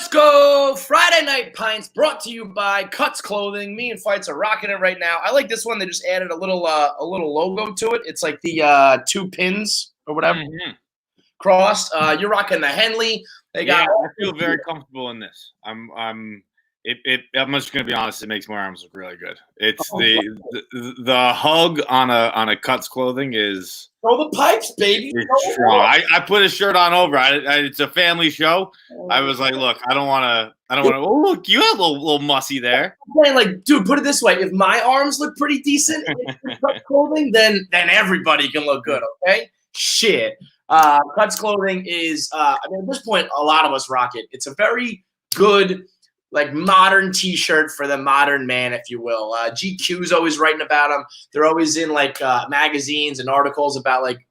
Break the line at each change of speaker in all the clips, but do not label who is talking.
Let's go! Friday Night Pints brought to you by Cuts Clothing. Me and Feits are rocking it right now. I like this one. They just added a little logo to it. It's like the two pins or whatever crossed. You're rocking the Henley.
I feel very comfortable in this. I'm just gonna be honest. It makes my arms look really good. It's the hug on a Cuts Clothing is.
Throw the pipes, baby.
Strong. I put a shirt on over. It's a family show. I was like, look, I don't want to. Oh, look, you have a little mussy there.
I'm saying, like, dude, put it this way: if my arms look pretty decent in Cuts Clothing, then everybody can look good. Okay, shit. Cuts Clothing is. I mean, at this point, a lot of us rock it. It's a very good, like, modern T-shirt for the modern man, if you will. GQ's always writing about them. They're always in like magazines and articles about like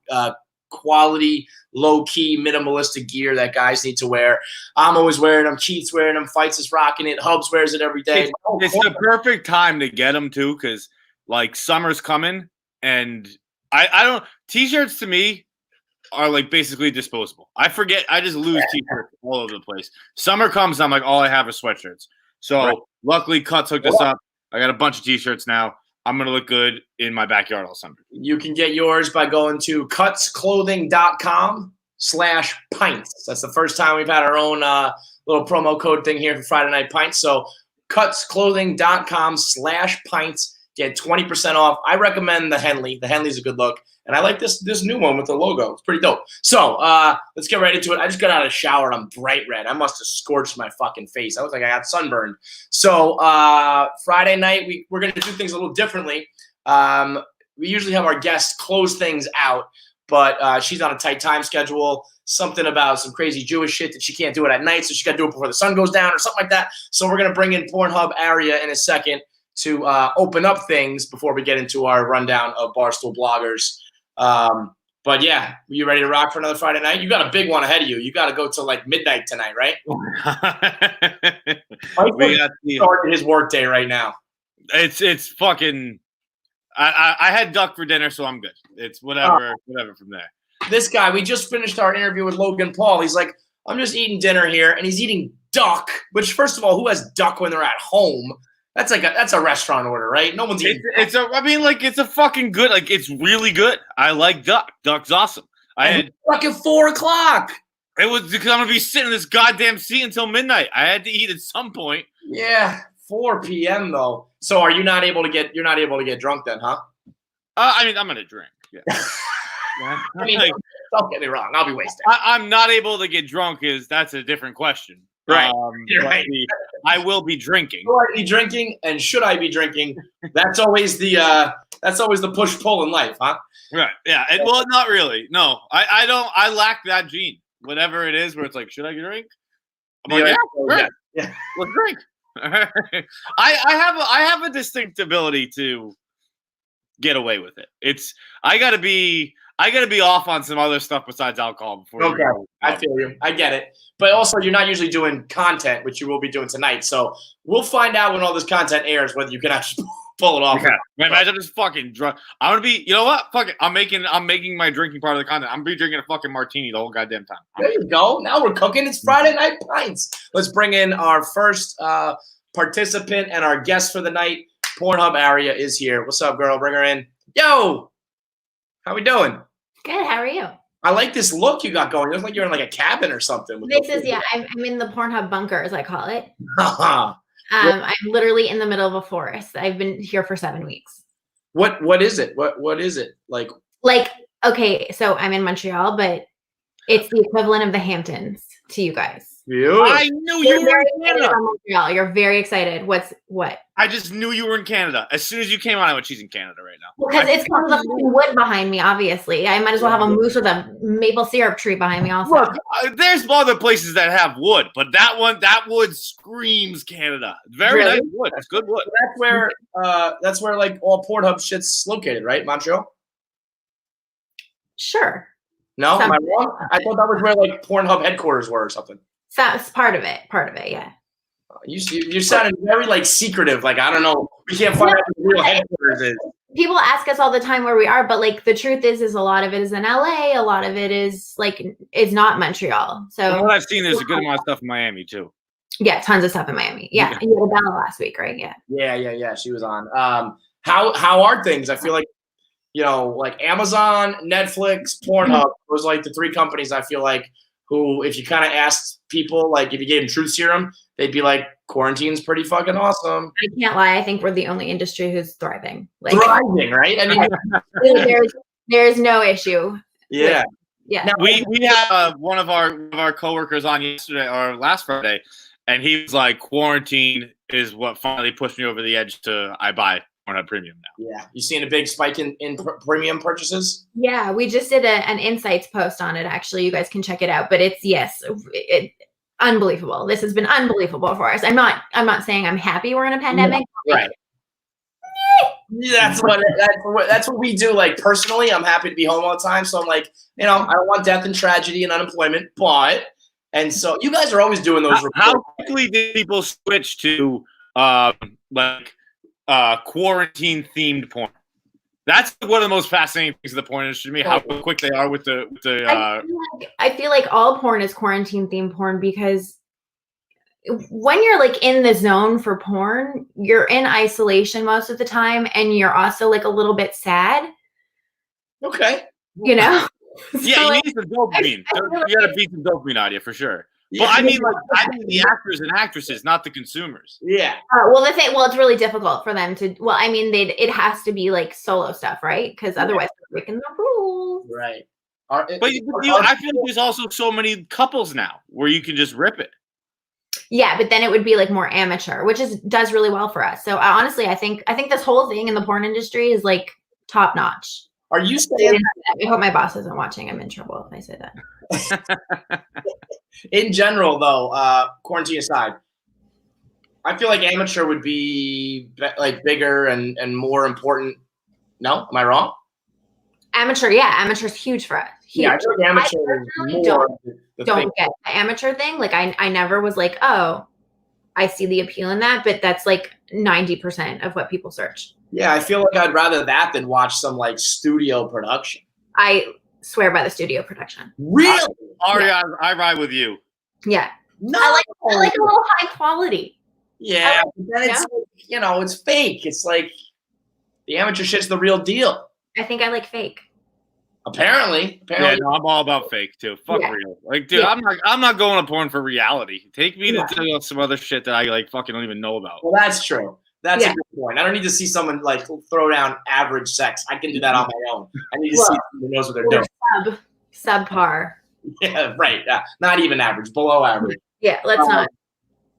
quality, low-key, minimalistic gear that guys need to wear. I'm always wearing them. Keith's wearing them. Feits is rocking it. Hubs wears it every day.
It's the perfect time to get them too, because like summer's coming, and I don't. T-shirts to me are like basically disposable. I forget. I just lose T-shirts all over the place. Summer comes, I'm like, all I have is sweatshirts. So luckily, Cuts hooked us up. I got a bunch of T-shirts now. I'm gonna look good in my backyard all summer.
You can get yours by going to cutsclothing.com/pints. That's the first time we've had our own little promo code thing here for Friday Night Pints. So cutsclothing.com/pints. Get 20% off. I recommend the Henley. The Henley's a good look. And I like this new one with the logo. It's pretty dope. So let's get right into it. I just got out of the shower and I'm bright red. I must have scorched my fucking face. I look like I got sunburned. So Friday night, we're going to do things a little differently. We usually have our guests close things out, but she's on a tight time schedule. Something about some crazy Jewish shit that she can't do it at night, so she got to do it before the sun goes down or something like that. So we're going to bring in Pornhub Aria in a second to open up things before we get into our rundown of Barstool bloggers. But yeah, you ready to rock for another Friday night? You got a big one ahead of you. You got to go till like midnight tonight, right? We got starting his work day right now.
It's fucking. I had duck for dinner, so I'm good. It's whatever from there.
This guy, we just finished our interview with Logan Paul. He's like, I'm just eating dinner here, and he's eating duck. Which, first of all, who has duck when they're at home? That's a restaurant order, right? No one's eating. It's a fucking good. Like, it's really good. I like duck. Duck's awesome. I had fucking 4 o'clock.
It was because I'm gonna be sitting in this goddamn seat until midnight. I had to eat at some point.
Yeah, 4 p.m. though. So are you not able to get? You're not able to get drunk then, huh?
I mean, I'm gonna drink. Yeah.
I mean, don't get me wrong. I'll be wasted.
I'm not able to get drunk. That's a different question.
Right. You're right.
I will be drinking.
Will I be drinking, and should I be drinking? That's always the push-pull in life, huh?
Right. Yeah. Well, not really. No, I don't. I lack that gene. Whatever it is, where it's like, should I drink? I'm like, yeah. Let's drink. I have a distinct ability to get away with it. I gotta be off on some other stuff besides alcohol before.
Okay, I feel you. I get it. But also, you're not usually doing content, which you will be doing tonight. So we'll find out when all this content airs whether you can actually pull it off.
Okay. Imagine just fucking drunk. I'm gonna be. You know what? Fuck it. I'm making my drinking part of the content. I'm gonna be drinking a fucking martini the whole goddamn time.
There you go. Now we're cooking. It's Friday Night Pints. Let's bring in our first participant and our guest for the night. Pornhub Aria is here. What's up, girl? Bring her in. Yo, how we doing?
Good. How are you?
I like this look you got going. You look like you're in like a cabin or something.
I'm in the Pornhub bunker, as I call it. I'm literally in the middle of a forest. I've been here for 7 weeks.
What is it? What is it like?
Like, okay, so I'm in Montreal, but it's the equivalent of the Hamptons to you guys.
Beautiful.
I knew you were in Canada.
Montreal. You're very excited. What?
I just knew you were in Canada. As soon as you came on, I went, she's in Canada right now.
Because it's got the wood behind me, obviously. I might as well have a moose with a maple syrup tree behind me also.
Look, there's other places that have wood, but that wood screams Canada. Very nice wood. It's good wood.
That's where like all Pornhub shit's located, right? Montreal?
Sure.
No, am I wrong? I thought that was where like Pornhub headquarters were or something.
So that's part of it, yeah.
You sounded very like secretive. Like, I don't know. We can't find out what the real headquarters is.
People ask us all the time where we are, but like the truth is a lot of it is in LA. A lot of it is like, it's not Montreal. So
from what I've seen, there's a good amount of stuff in Miami too.
Yeah, tons of stuff in Miami. Yeah, you had Bella last week, right? Yeah.
Yeah. She was on. How are things? I feel like, like Amazon, Netflix, Pornhub, those like the three companies I feel like who, if you kind of asked people, like if you gave them truth serum, they'd be like, quarantine's pretty fucking awesome.
I can't lie. I think we're the only industry who's thriving. Like,
thriving, right? I mean,
there's no issue.
Yeah.
Yeah.
Now,
we had one of our coworkers on yesterday or last Friday, and he was like, quarantine is what finally pushed me over the edge to I buy Pornhub Premium now.
Yeah. You seeing a big spike in premium purchases?
Yeah, we just did an insights post on it. Actually, you guys can check it out. But it's unbelievable. This has been unbelievable for us. I'm not saying I'm happy we're in a pandemic.
No, right. That's what we do. Like personally, I'm happy to be home all the time. So I'm like, I don't want death and tragedy and unemployment, and so you guys are always doing those.
How quickly did people switch to quarantine themed porn? That's one of the most fascinating things of the porn industry to me. How quick they are with the.
I feel like all porn is quarantine themed porn because when you're like in the zone for porn, you're in isolation most of the time, and you're also like a little bit sad.
Okay.
Yeah, you need some dopamine. You got to beat some dopamine out of you for sure.
Yeah.
But I mean the actors and actresses, not the consumers.
Yeah.
It's really difficult for them to. Well, I mean, it has to be like solo stuff, right? Because otherwise, they're breaking the rules.
Right.
I feel like there's also so many couples now where you can just rip it.
Yeah, but then it would be like more amateur, which does really well for us. So honestly, I think this whole thing in the porn industry is like top notch.
Are you saying?
I hope my boss isn't watching. I'm in trouble if I say that.
In general, though, quarantine aside, I feel like amateur would be like bigger and more important. No, am I wrong?
Amateur's huge for us. Huge.
Yeah, I feel like amateur is more.
Don't get the amateur thing. Like I never was like, oh, I see the appeal in that, but that's like 90% of what people search.
Yeah, I feel like I'd rather that than watch some like studio production.
I swear by the studio production.
Really?
Aria, I ride with you.
Yeah.
No.
I like a little high quality.
Yeah, but then it's like, it's fake. It's like the amateur shit's the real deal.
I think I like fake.
Apparently.
Yeah, no, I'm all about fake too. Fuck real. Like, dude, I'm not going to porn for reality. Take me to some other shit that I like fucking don't even know about.
Well, that's true. That's a good point. I don't need to see someone like throw down average sex. I can do that on my own. I need to see someone who knows what they're doing.
Subpar.
Yeah, right. Not even average, below average.
Yeah, let's not.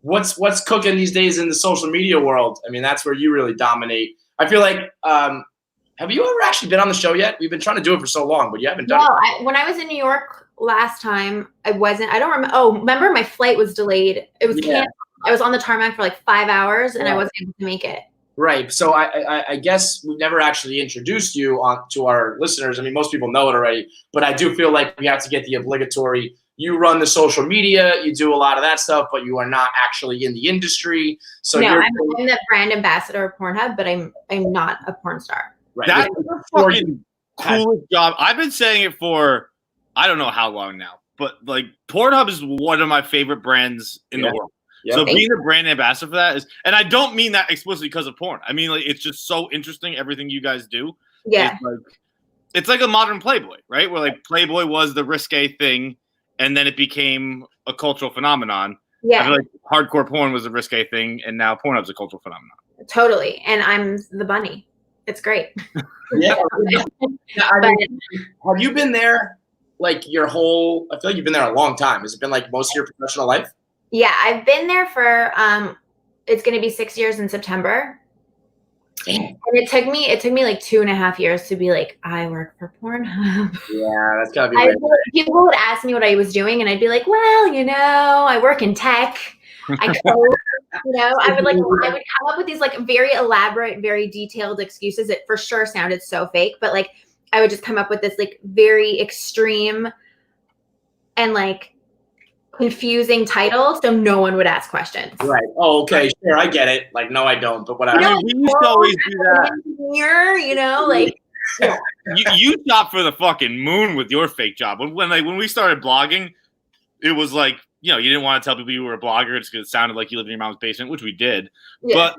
What's cooking these days in the social media world? I mean, that's where you really dominate. I feel like, have you ever actually been on the show yet? We've been trying to do it for so long, but you haven't done it.
When I was in New York last time, I don't remember. Oh, remember my flight was delayed. It was canceled. I was on the tarmac for like 5 hours and I wasn't able to make it.
Right. So I guess we've never actually introduced you to our listeners. I mean, most people know it already, but I do feel like we have to get the obligatory. You run the social media, you do a lot of that stuff, but you are not actually in the industry. So
I'm the brand ambassador of Pornhub, but I'm not a porn star.
Right.
That's the fucking coolest job. I've been saying it for I don't know how long now, but like Pornhub is one of my favorite brands in the world. Yep. So being a brand ambassador for that is, and I don't mean that explicitly because of porn. I mean, like, it's just so interesting everything you guys do.
Yeah.
It's like a modern Playboy, right? Where like Playboy was the risque thing, and then it became a cultural phenomenon.
Yeah.
I feel like hardcore porn was a risque thing, and now Pornhub's a cultural phenomenon.
Totally. And I'm the bunny. It's great.
Yeah. Have you been there like your whole, I feel like you've been there a long time. Has it been like most of your professional life?
Yeah, I've been there for it's going to be 6 years in September.
Damn.
And it took me like 2.5 years to be like, I work for Pornhub.
Yeah, that's gotta be weird.
People would ask me what I was doing, and I'd be like, well, I work in tech. I code, I would come up with these like very elaborate, very detailed excuses that for sure sounded so fake, but like I would just come up with this like very extreme and like confusing title so no one would ask questions.
Right. Oh, okay. Sure. I get it. Like, no, I don't. But whatever.
We used to always do that. You shot for the fucking moon with your fake job. When we started blogging, it was like you know, you didn't want to tell people you were a blogger just because it sounded like you lived in your mom's basement, which we did.
Yeah.
But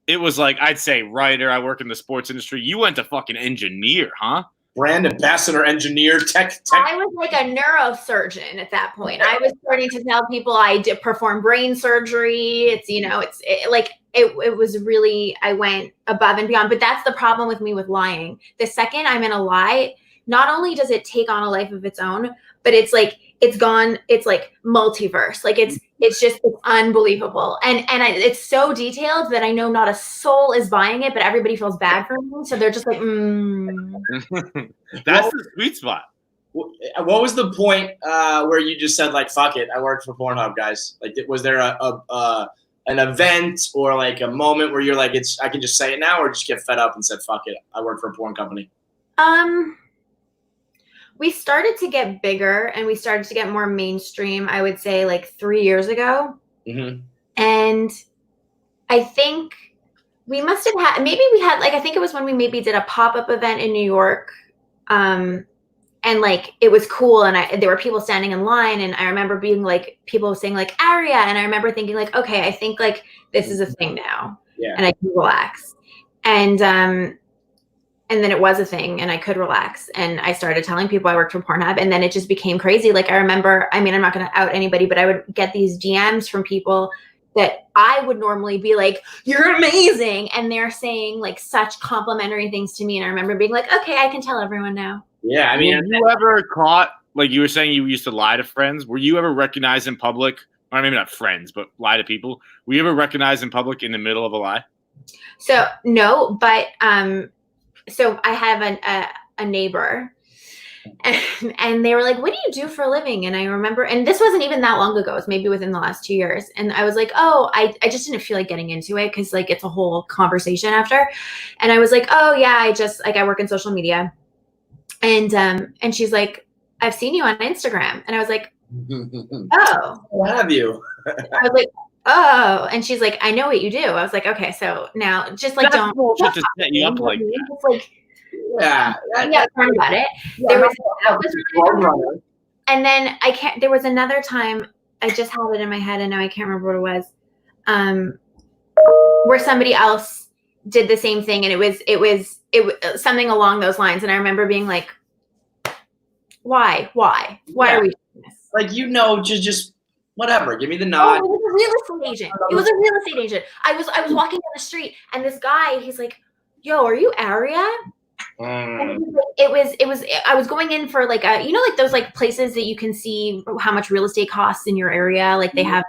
it was like, I'd say writer. I work in the sports industry. You went to fucking engineer, huh?
Brand ambassador, engineer, tech.
I was like a neurosurgeon at that point. I was starting to tell people I did perform brain surgery. It's, you know, it was really, I went above and beyond. But that's the problem with me with lying. The second I'm in a lie, not only does it take on a life of its own, but it's like, it's like multiverse. Like it's unbelievable. And it's so detailed that I know not a soul is buying it, but everybody feels bad for me. So they're just like,
That's the sweet spot.
What was the point where you just said like, fuck it, I work for Pornhub, guys? Like, was there an event or like a moment where you're like, I can just say it now, or just get fed up and said, fuck it, I work for a porn company?
We started to get bigger and we started to get more mainstream, I would say like 3 years ago.
Mm-hmm.
And I think we must have had, maybe we had, like, I think it was when we maybe did a pop-up event in New York. And like, it was cool. And there were people standing in line, and I remember being like, people saying like Aria. And I remember thinking like, okay, I think like this is a thing now.
Yeah.
And I can relax. And then it was a thing, and I could relax. And I started telling people I worked for Pornhub, and then it just became crazy. Like, I remember, I mean, I'm not going to out anybody, but I would get these DMs from people that I would normally be like, you're amazing. And they're saying like such complimentary things to me. And I remember being like, okay, I can tell everyone now.
Yeah. I mean,
were you ever caught, like you were saying you used to lie to friends? Were you ever recognized in public, or maybe not friends, but lie to people? Were you ever recognized in public in the middle of a lie?
So no, but, so I have a neighbor, and they were like, what do you do for a living? And I remember, and this wasn't even that long ago. It was maybe within the last 2 years. And I was like, oh, I just didn't feel like getting into it, because like it's a whole conversation after. And I was like, oh yeah, I work in social media. And she's like, I've seen you on Instagram. And I was like, oh.
How have you?
I was like, oh. And she's like, I know what you do. I was like, okay, so now just like,
That's bullshit to set you up like that.
It's like,
Yeah.
talking about it.
Yeah,
That was and then there was another time, I just had it in my head and now I can't remember what it was, where somebody else did the same thing, and it was something along those lines. And I remember being like, why are we doing this?
Like, just whatever. Give me the nod.
Oh, it was a real estate agent. It was a real estate agent. I was walking down the street, and this guy, he's like, yo, are you Aria? And it was I was going in for like a, you know, like those like places that you can see how much real estate costs in your area. Like they have,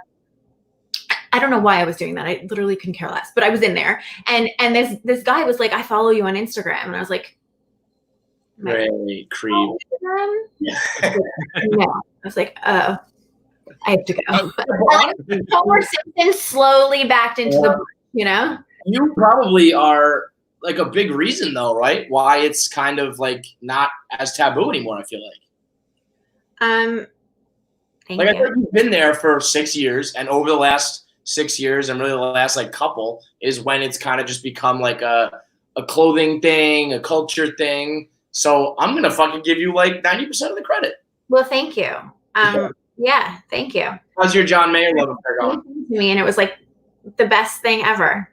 I don't know why I was doing that. I literally couldn't care less, but I was in there, and this guy was like, I follow you on Instagram. And I was like,
Great creep.
Yeah. I was like, oh, I have to go. Like, Homer Simpson slowly backed into the, you know?
You probably are like a big reason though, right? Why it's kind of like not as taboo anymore, I feel like.
Thank
I
you.
think you've been there for 6 years, and over the last 6 years and really the last like couple is when it's kind of just become like a clothing thing, a culture thing. So I'm going to fucking give you like 90% of the credit.
Well, thank you. Yeah, thank you.
How's your John Mayer love affair going?
To me, and it was like the best thing ever.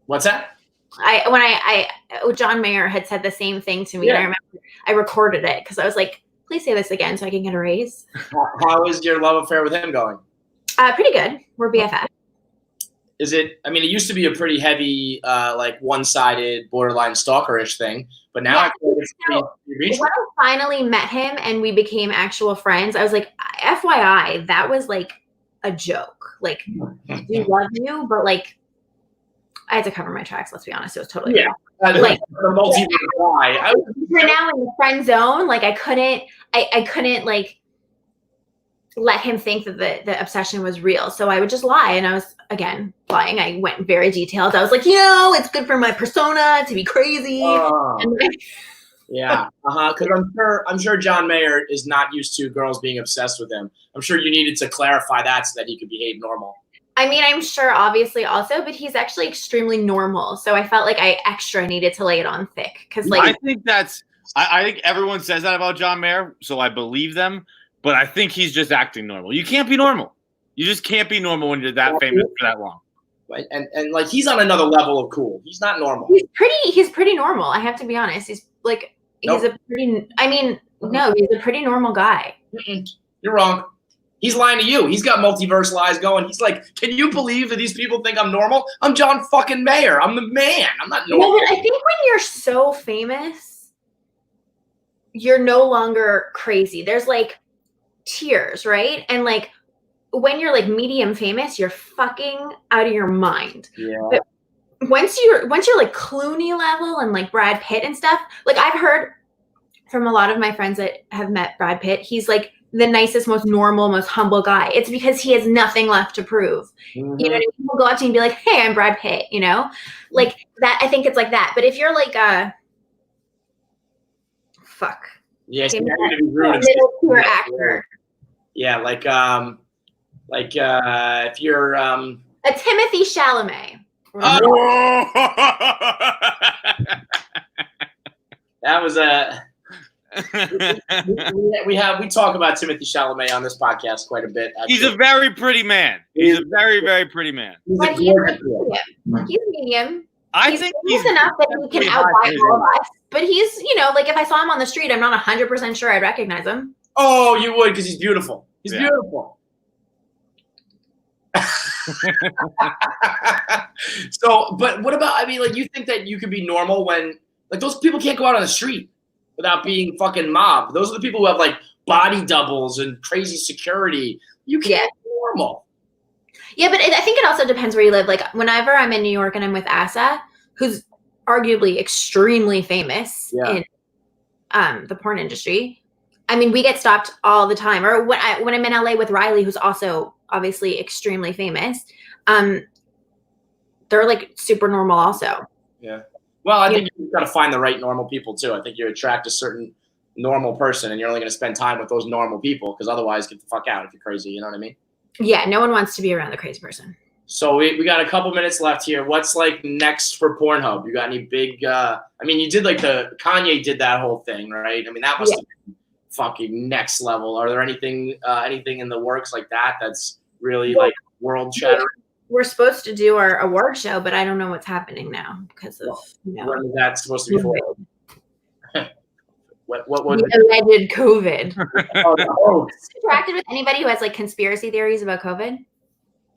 What's that?
John Mayer had said the same thing to me,
Yeah.
and I remember I recorded it because I was like, please say this again so I can get a raise.
How is your love affair with him going?
Pretty good. We're BFF.
Is it? I mean, it used to be a pretty heavy, like one-sided, borderline stalkerish thing, but now I feel like it's pretty reachable.
When I finally met him and we became actual friends, I was like, FYI, that was like a joke. Like, we love you, but like, I had to cover my tracks. Let's be honest, it was totally
Yeah.
like
the multi lie.
We're now in the friend zone. Like, I couldn't like let him think that the obsession was real. So I would just lie. And I was, again, lying. I went very detailed. I was like, it's good for my persona to be crazy.
Yeah. Because I'm sure John Mayer is not used to girls being obsessed with him. I'm sure you needed to clarify that so that he could behave normal.
I mean, I'm sure obviously also, but he's actually extremely normal. So I felt like I extra needed to lay it on thick. Because like,
I think everyone says that about John Mayer, so I believe them. but I think he's just acting normal. You can't be normal. You just can't be normal when you're that famous for that long.
Right? And like he's on another level of cool. He's not normal.
He's pretty normal. I have to be honest. He's a pretty. I mean, no, he's a pretty normal guy.
You're wrong. He's lying to you. He's got multiversal eyes going. He's like, can you believe that these people think I'm normal? I'm John fucking Mayer. I'm the man. I'm not normal.
No, but I think when you're so famous, you're no longer crazy. There's like tiers, right? And like when you're like medium famous, you're fucking out of your mind.
Yeah.
But once you're like Clooney level and like Brad Pitt and stuff, like I've heard from a lot of my friends that have met Brad Pitt, he's like the nicest, most normal, most humble guy. It's because he has nothing left to prove.
Mm-hmm.
You know what I mean? People go up to you and be like, hey, I'm Brad Pitt, you know? Like that, I think it's like that. But if you're like fuck.
Yeah, so you're gonna be rude.
Middle tier actor.
Yeah, like if you're
A Timothy Chalamet.
That was a we talk about Timothy Chalamet on this podcast quite a bit. Actually.
He's a very pretty man. He's a very, very pretty man.
But he's medium.
I think
he's enough that he can outbuy all of us. But he's, you know, like if I saw him on the street, I'm not 100% sure I'd recognize him.
Oh, you would, because he's beautiful. He's beautiful. So, but what about, I mean, like, you think that you could be normal when, like, those people can't go out on the street without being fucking mobbed. Those are the people who have, like, body doubles and crazy security. You can't be normal.
Yeah, but I think it also depends where you live. Like, whenever I'm in New York and I'm with Asa, who's arguably extremely famous in the porn industry, I mean, we get stopped all the time. Or when I'm in LA with Riley, who's also obviously extremely famous, they're like super normal also.
Yeah. Well, I think you've got to find the right normal people too. I think you attract a certain normal person and you're only going to spend time with those normal people, because otherwise get the fuck out if you're crazy. You know what I mean?
Yeah. No one wants to be around the crazy person.
So we got a couple minutes left here. What's like next for Pornhub? You got any big, I mean, you did like Kanye did that whole thing, right? I mean, that must have been fucking next level. Are there anything in the works like that that's really like world shattering?
We're supposed to do our award show, but I don't know what's happening now because of,
when is that supposed to be for? What was
it? I did COVID.
Oh.
Interacted with anybody who has like conspiracy theories about COVID?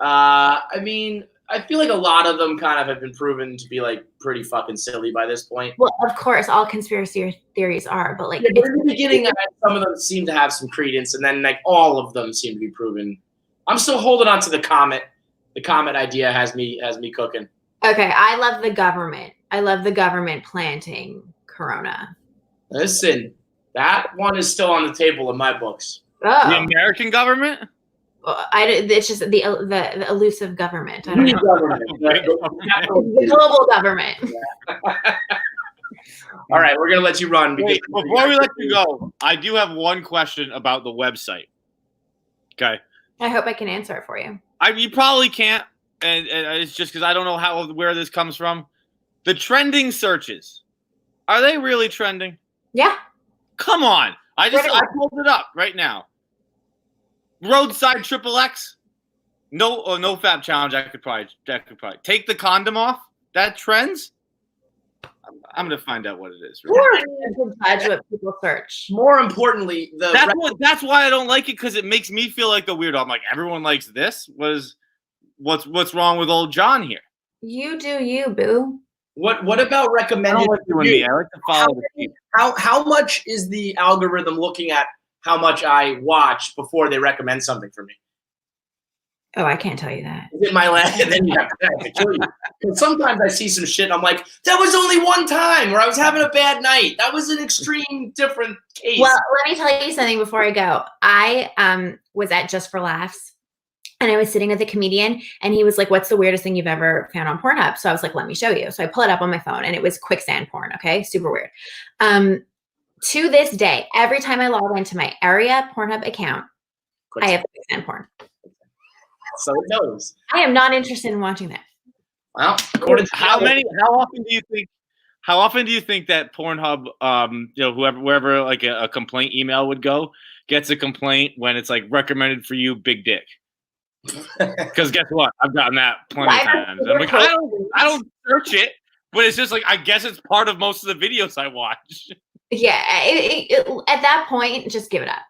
I mean, I feel like a lot of them kind of have been proven to be like pretty fucking silly by this point.
Well, of course, all conspiracy theories are, but like
in the beginning, some of them seem to have some credence, and then like all of them seem to be proven. I'm still holding on to the comet. The comet idea has me cooking.
Okay, I love the government. I love the government planting corona.
Listen, that one is still on the table in my books.
Oh. The American government?
It's just the elusive government. I don't know. The global government.
All right, we're gonna let you run.
Before we let you go, I do have one question about the website. Okay.
I hope I can answer it for you.
You probably can't, and it's just because I don't know where this comes from. The trending searches, are they really trending?
Yeah.
Come on, I pulled it up right now. Roadside XXX, no fap challenge. I could probably take the condom off. That trends. I'm gonna find out what it is.
Right? What people search.
More importantly,
that's why I don't like it, because it makes me feel like the weirdo. I'm like, everyone likes this. What's wrong with old John here?
You do you, boo.
What about recommended?
I don't like doing me. I like to follow the team.
How much is the algorithm looking at how much I watch before they recommend something for me?
Oh, I can't tell you that.
Is it my last? And then you have to kill you. Because sometimes I see some shit and I'm like, that was only one time where I was having a bad night. That was an extreme different case.
Well, let me tell you something before I go. I was at Just for Laughs, and I was sitting with a comedian, and he was like, what's the weirdest thing you've ever found on Pornhub? So I was like, let me show you. So I pull it up on my phone, and it was quicksand porn. Okay. Super weird. To this day, every time I log into my Aria Pornhub account, I have quicksand porn.
So it knows.
I am not interested in watching that.
Well,
how often do you think How often do you think that Pornhub, wherever like a complaint email would go, gets a complaint when it's like recommended for you, big dick? Because guess what? I've gotten that plenty of times. I'm like, I don't search it, but it's just like I guess it's part of most of the videos I watch.
Yeah, at that point, just give it up.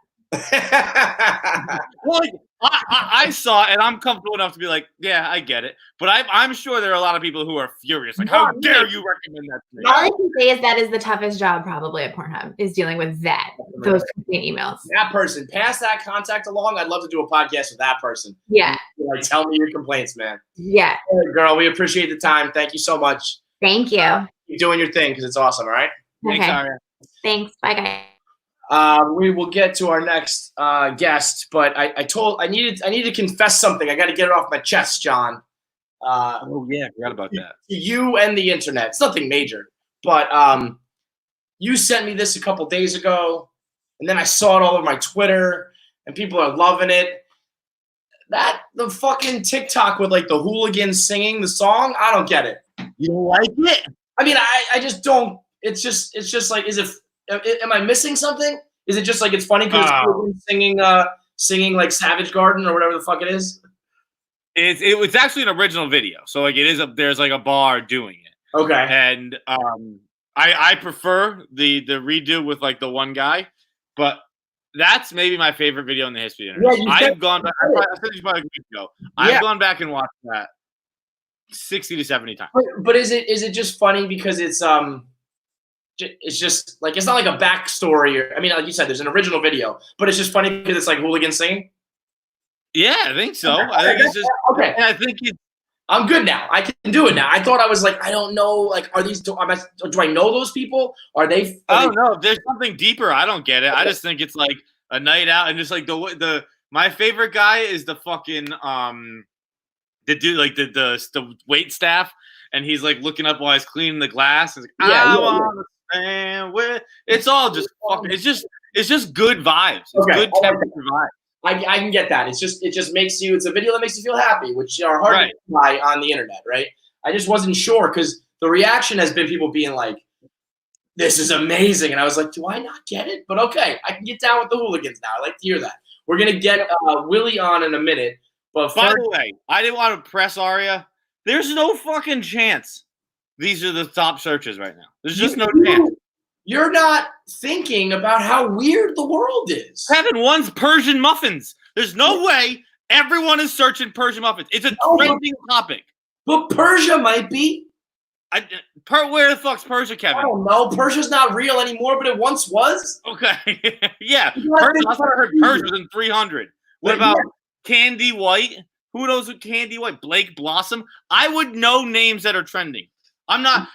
Well, like, I saw it, and I'm comfortable enough to be like, yeah, I get it. But I'm sure there are a lot of people who are furious. Like, how dare you recommend that to me?
All I can say is that is the toughest job probably at Pornhub, is dealing with those complaint emails.
That person, pass that contact along. I'd love to do a podcast with that person.
Yeah.
Like, tell me your complaints, man.
Yeah.
Hey, girl, we appreciate the time. Thank you so much.
Thank you.
Keep doing your thing because it's awesome, all right?
Okay.
Thanks, Aria.
Thanks. Bye, guys.
We will get to our next guest, but I needed to confess something. I got to get it off my chest, John.
Oh yeah, I forgot about that.
You and the internet. It's nothing major, but you sent me this a couple days ago, and then I saw it all over my Twitter, and people are loving it. The fucking TikTok with like the hooligans singing the song, I don't get it.
You don't like it?
I mean, I just don't. It's just like, am I missing something? Is it just like it's funny because singing like Savage Garden or whatever the fuck it is?
It's actually an original video, so like there's like a bar doing it.
Okay.
And I prefer the redo with like the one guy, but that's maybe my favorite video in the history of the internet.
Yeah,
I've gone back. I said this about a week ago. I've gone back and watched that 60 to 70 times.
But is it just funny because it's just like, it's not like a backstory, or I mean, like you said, there's an original video, but it's just funny because it's like hooligan singing.
Yeah, I think so. I think it's just
okay.
I think
I'm good now. I can do it now. I thought I was like, I don't know. Like, are these? Do I know those people? Are they?
No, there's something deeper. I don't get it. I just think it's like a night out, and just like my favorite guy is the fucking the dude, like the wait staff, and he's like looking up while he's cleaning the glass. And like, it's all just fucking. It's just good vibes. It's good temperature vibes.
I can get that. It just makes you. It's a video that makes you feel happy, which are hard to buy on the internet, right? I just wasn't sure because the reaction has been people being like, "This is amazing," and I was like, "Do I not get it?" But okay, I can get down with the hooligans now. I like to hear that. We're gonna get Willie on in a minute, but
by the way, I didn't want to press Aria. There's no fucking chance these are the top searches right now. There's just no chance.
You're not thinking about how weird the world is.
Kevin, one's Persian muffins. There's no way everyone is searching Persian muffins. It's a trending topic.
But Persia might be.
Where the fuck's Persia, Kevin?
I don't know. Persia's not real anymore, but it once was.
Okay. Yeah. I heard Persia was in 300. What about Candy White? Who knows what Candy White? Blake Blossom? I would know names that are trending. I'm not.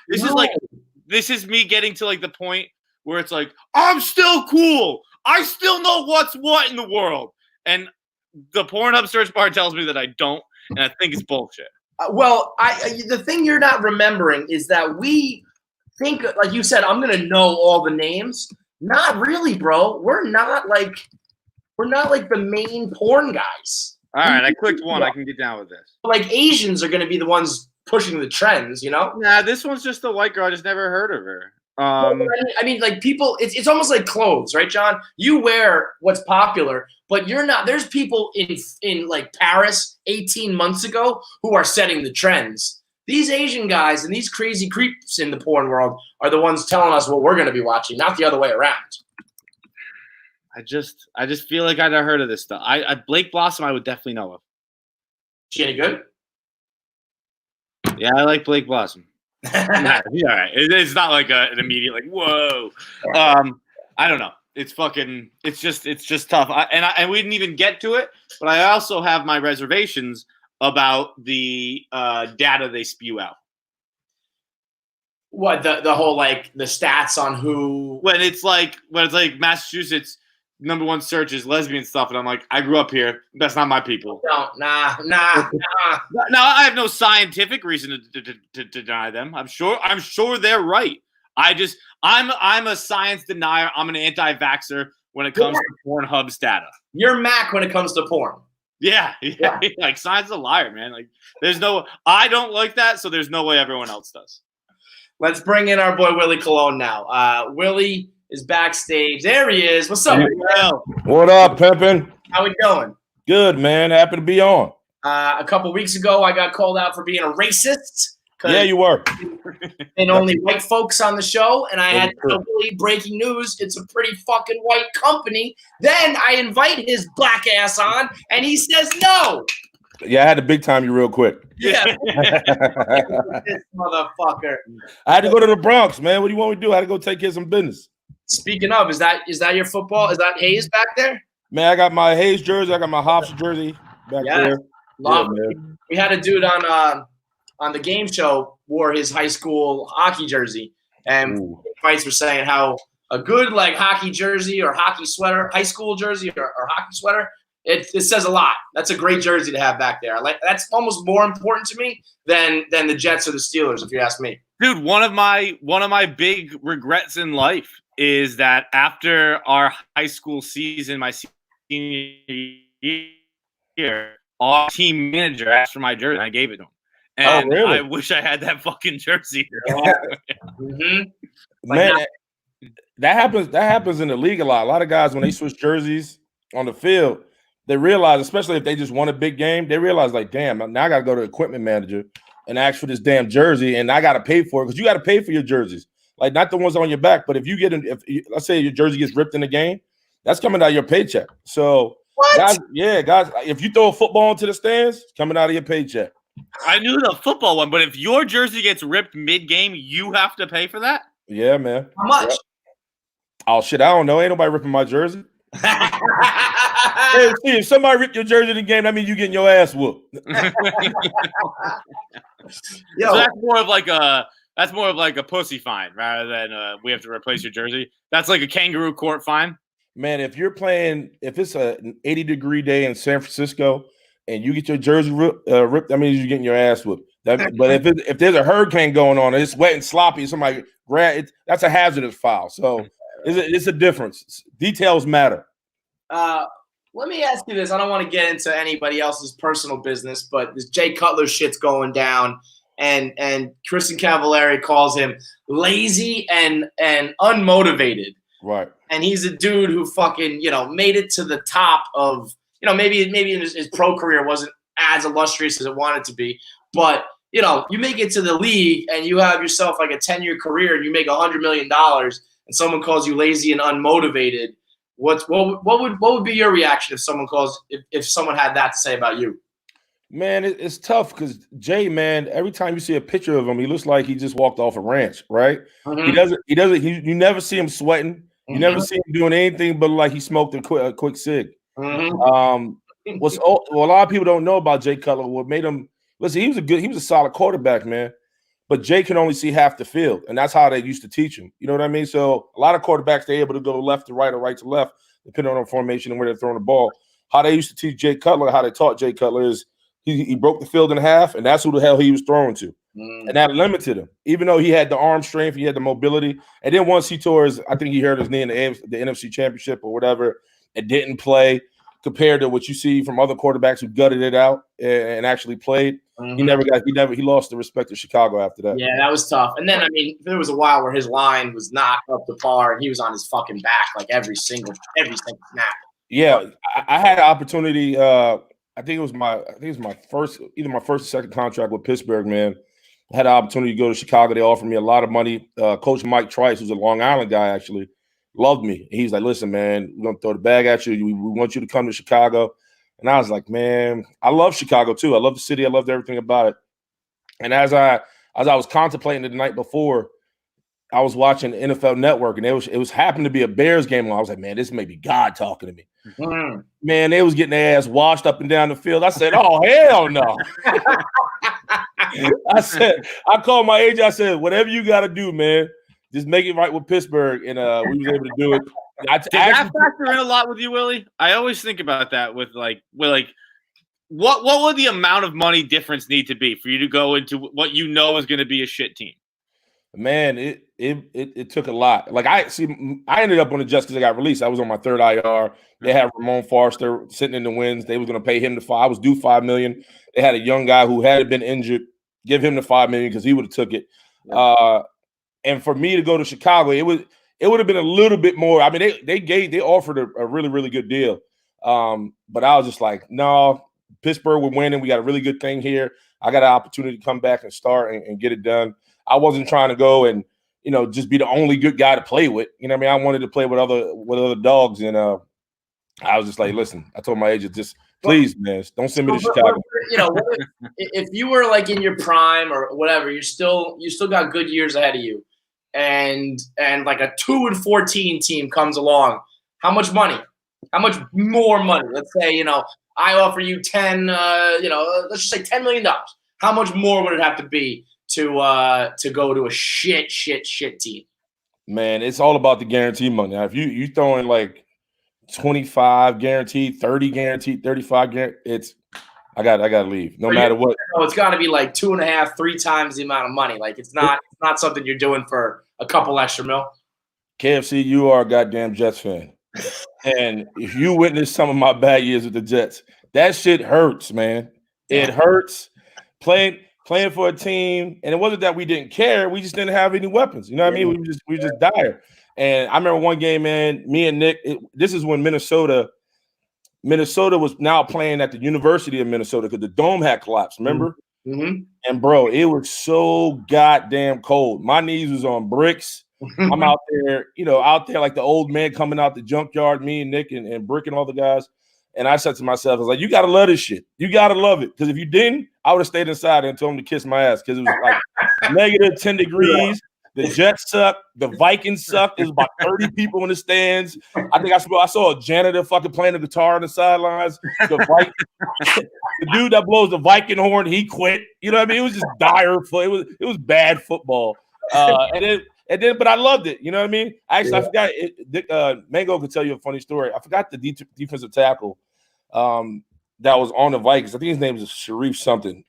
This is me getting to like the point where it's like, I'm still cool. I still know what's what in the world. And the Pornhub search bar tells me that I don't, and I think it's bullshit.
Well, the thing you're not remembering is that we think, like you said, I'm going to know all the names. Not really, bro. We're not like the main porn guys.
All right, I clicked one. I can get down with this.
Like Asians are going to be the ones pushing the trends, you know?
Nah, this one's just a white girl. I just never heard of her.
I mean, like people, it's almost like clothes, right, John? You wear what's popular, but you're not. There's people in like Paris 18 months ago who are setting the trends. These Asian guys and these crazy creeps in the porn world are the ones telling us what we're going to be watching, not the other way around.
I just feel like I'd have heard of this stuff. Blake Blossom, I would definitely know of.
She any good?
Yeah, I like Blake Blossom. Yeah, it's not like an immediate like whoa. I don't know. It's just tough. And we didn't even get to it, but I also have my reservations about the data they spew out.
What the whole like the stats on who
when it's like Massachusetts #1 search is lesbian stuff, and I'm like, I grew up here. That's not my people.
No, nah.
Now I have no scientific reason to deny them. I'm sure they're right. I'm a science denier. I'm an anti-vaxxer when it comes to Pornhub's data.
You're Mac when it comes to porn.
Yeah. Like science is a liar, man. Like I don't like that, so there's no way everyone else does.
Let's bring in our boy Willie Colon now. Willie is backstage. There he is. What's up?
What up, Pimpin'?
How we going?
Good, man. Happy to be on.
A couple weeks ago, I got called out for being a racist.
Yeah, you were.
And only white folks on the show, and I had to tell Willie, breaking news, it's a pretty fucking white company. Then I invite his black ass on, and he says no.
Yeah, I had to big time you real quick.
Yeah. This motherfucker.
I had to go to the Bronx, man. What do you want me to do? I had to go take care of some business.
Speaking of, is that your football? Is that Hayes back there?
Man, I got my Hayes jersey. I got my Hops jersey back there.
Love
yeah,
it. We had a dude on the game show wore his high school hockey jersey, and Feits were saying how a good like hockey jersey or hockey sweater, high school jersey or hockey sweater, it says a lot. That's a great jersey to have back there. That's almost more important to me than the Jets or the Steelers, if you ask me.
Dude, one of my big regrets in life is that after our high school season, my senior year, our team manager asked for my jersey, and I gave it to him. And
really?
I wish I had that fucking jersey.
Man, that happens in the league a lot. A lot of guys, when they switch jerseys on the field, they realize, especially if they just won a big game, they realize like, damn, now I got to go to the equipment manager and ask for this damn jersey, and I got to pay for it because you got to pay for your jerseys, like not the ones on your back, but if let's say your jersey gets ripped in the game, that's coming out of your paycheck. So, guys, if you throw a football into the stands, it's coming out of your paycheck.
I knew the football one, but if your jersey gets ripped mid-game, you have to pay for that?
Yeah, man.
How much?
Yeah. Oh, shit, I don't know. Ain't nobody ripping my jersey. Hey, see, if somebody ripped your jersey in the game, that means you getting your ass whooped.
So that's more of like a pussy fine rather than we have to replace your jersey. That's like a kangaroo court fine. Man,
if it's an 80-degree day in San Francisco and you get your jersey ripped, that means you're getting your ass whooped. But if there's a hurricane going on and it's wet and sloppy, somebody grab it, that's a hazardous foul. So it's a difference. Details matter.
Let me ask you this. I don't want to get into anybody else's personal business, but this Jay Cutler shit's going down, and Kristen Cavallari calls him lazy and unmotivated.
Right.
And he's a dude who fucking, made it to the top of, maybe his pro career wasn't as illustrious as it wanted to be, but you make it to the league and you have yourself like a 10-year career and you make $100 million and someone calls you lazy and unmotivated. What would be your reaction if someone had that to say about you?
Man, it's tough because Jay, man, every time you see a picture of him, he looks like he just walked off a ranch, right? Mm-hmm. You never see him sweating. You never see him doing anything but like he smoked a quick cig. Mm-hmm. What a lot of people don't know about Jay Cutler, what made him listen, he was a solid quarterback, man. But Jay can only see half the field, and that's how they used to teach him. You know what I mean? So a lot of quarterbacks, they're able to go left to right or right to left, depending on the formation and where they're throwing the ball. How they used to teach Jay Cutler, how they taught Jay Cutler is he broke the field in half, and that's who the hell he was throwing to. And that limited him, even though he had the arm strength, he had the mobility. And then once he tore I think he hurt his knee in the NFC Championship or whatever, and didn't play, compared to what you see from other quarterbacks who gutted it out and actually played. Mm-hmm. He lost the respect of Chicago after that.
Yeah, that was tough. And then there was a while where his line was not up to par and he was on his fucking back like every single snap.
Yeah, I had an opportunity. I think it was my first or second contract with Pittsburgh, man. I had an opportunity to go to Chicago. They offered me a lot of money. Coach Mike Trice, who's a Long Island guy, actually loved me. He's like, listen, man, we're going to throw the bag at you. We want you to come to Chicago. And I was like, man, I love Chicago too. I love the city. I loved everything about it. And as I was contemplating it the night before, I was watching NFL Network, and it was happened to be a Bears game. And I was like, man, this may be God talking to me. Mm-hmm. Man, they was getting their ass washed up and down the field. I said, oh, hell no. I called my agent. I said, whatever you got to do, man, just make it right with Pittsburgh. And we was able to do it.
Did that factor in a lot with you, Willie? I always think about that with what would the amount of money difference need to be for you to go into what you know is going to be a shit team?
Man, it took a lot. Like I ended up on the Jets because I got released. I was on my third IR. They had Ramon Forrester sitting in the wings. They was going to pay him I was due $5 million. They had a young guy who had been injured. Give him the $5 million because he would have took it. And for me to go to Chicago, it would have been a little bit more. I mean, they offered a really, really good deal. But I was just like, no, Pittsburgh, we're winning. We got a really good thing here. I got an opportunity to come back and start and get it done. I wasn't trying to go and, just be the only good guy to play with. You know what I mean? I wanted to play with other dogs. And I was just like, listen, I told my agent, just please, man, don't send me to Chicago.
If you were like in your prime or whatever, you still got good years ahead of you. And like a 2-14 team comes along, how much money? How much more money? Let's say, I offer you 10, let's just say $10 million. How much more would it have to be to go to a shit team?
Man, it's all about the guarantee money. Now, if you throw in like 25 guaranteed, 30 guaranteed, 35 guaranteed, I gotta leave no matter what.
It's got to be like 2.5, 3 times the amount of money. Like it's not something you're doing for a couple extra mil.
KFC, you are a goddamn Jets fan. And if you witness some of my bad years with the Jets, that shit hurts, man. It hurts playing for a team. And it wasn't that we didn't care. We just didn't have any weapons. You know what I mean? We just dire. And I remember one game, man, me and Nick, this is when Minnesota was now playing at the University of Minnesota because the dome had collapsed, remember?
Mm-hmm.
And, bro, it was so goddamn cold. My knees was on bricks. I'm out there like the old man coming out the junkyard, me and Nick and Brick and all the guys. And I said to myself, I was like, you got to love this shit. You got to love it. Because if you didn't, I would have stayed inside and told him to kiss my ass because it was like negative 10 degrees. The Jets suck. The Vikings suck. There's about 30 people in the stands. I think I saw a janitor fucking playing the guitar on the sidelines. The dude that blows the Viking horn, he quit. You know what I mean? It was just dire. It was bad football. And then, but I loved it. You know what I mean? Actually, I forgot. Mango could tell you a funny story. I forgot the defensive tackle that was on the Vikings. I think his name is Sharif something.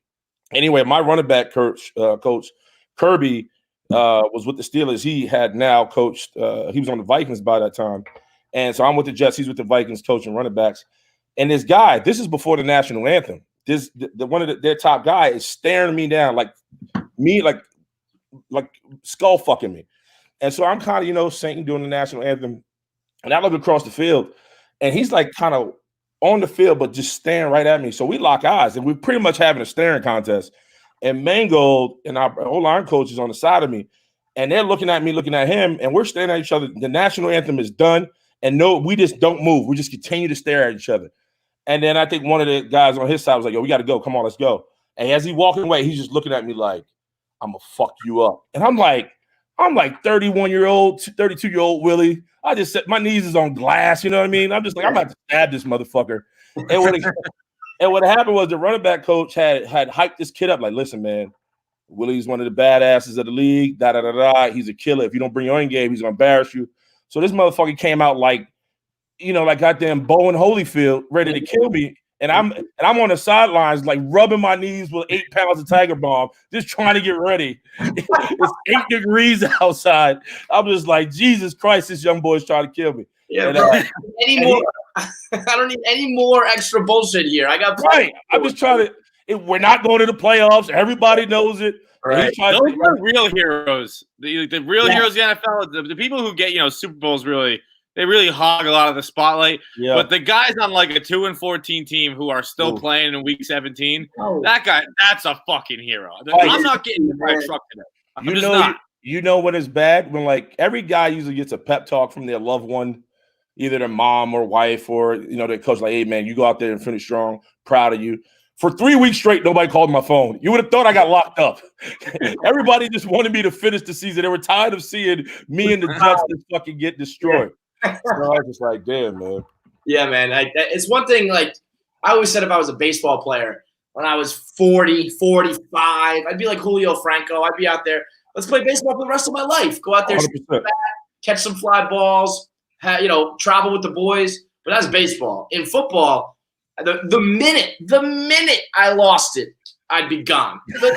Anyway, my running back coach Kirby was with the Steelers. He had now coached. He was on the Vikings by that time, and so I'm with the Jets. He's with the Vikings, coaching running backs. And this guy, this is before the national anthem. One of their top guy is staring me down like skull fucking me. And so I'm kind of, singing doing the national anthem. And I look across the field and he's like kind of on the field, but just staring right at me. So we lock eyes and we're pretty much having a staring contest. And Mangold and our O-line coach is on the side of me. And they're looking at me, looking at him, and we're staring at each other. The national anthem is done. And no, we just don't move. We just continue to stare at each other. And then I think one of the guys on his side was like, yo, we got to go. Come on, let's go. And as he's walking away, he's just looking at me like, I'm going to fuck you up. And I'm like 31-year-old, 32-year-old Willie. I just said my knees is on glass. You know what I mean? I'm just like, I'm about to stab this motherfucker. And what happened was the running back coach had hyped this kid up like, listen, man, Willie's one of the badasses of the league. He's a killer. If you don't bring your own game, he's going to embarrass you. So this motherfucker came out like goddamn Bowen Holyfield, ready to kill me. And I'm on the sidelines, like rubbing my knees with 8 pounds of Tiger Balm, just trying to get ready. It's 8 degrees outside. I'm just like, Jesus Christ, this young boy's trying to kill me.
Yeah, and, I don't need any more extra bullshit here. I got
right. I'm just trying to. We're not going to the playoffs. Everybody knows it.
Right. Those are real heroes. The real heroes of the NFL. The people who get Super Bowls they really hog a lot of the spotlight. Yeah. But the guys on like a 2-14 team who are still playing in week 17, that guy, that's a fucking hero. I'm not getting the right truck today.
You know when it's bad? When like every guy usually gets a pep talk from their loved one, either their mom or wife or their coach, like, hey man, you go out there and finish strong, proud of you. For 3 weeks straight, nobody called my phone. You would have thought I got locked up. Everybody just wanted me to finish the season. They were tired of seeing me and the Jets just fucking get destroyed. So I was just like, damn, man.
Yeah, man. It's one thing, like, I always said if I was a baseball player, when I was 40, 45, I'd be like Julio Franco. I'd be out there. Let's play baseball for the rest of my life. Go out there, catch some fly balls, travel with the boys. But that's baseball. In football, the minute I lost it, I'd be gone. Who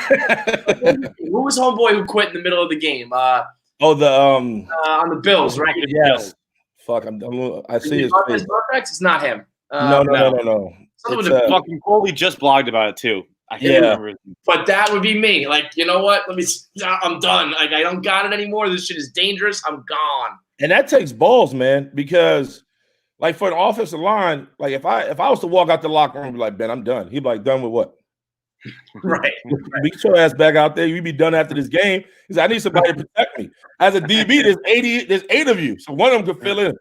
was homeboy who quit in the middle of the game? On the Bills, right?
Yes. Fuck, I see his face.
It's not him.
No.
Fucking Coley just blogged about it too. I can't remember.
But that would be me. Like, you know what? I'm done. Like, I don't got it anymore. This shit is dangerous. I'm gone.
And that takes balls, man, because like for an offensive line, like if I was to walk out the locker room and be like, Ben, I'm done. He'd be like, done with what?
Right.
Get your ass back out there. You'd be done after this game. He said, I need somebody to protect me. As a DB, there's 8 of you. So one of them could fill in.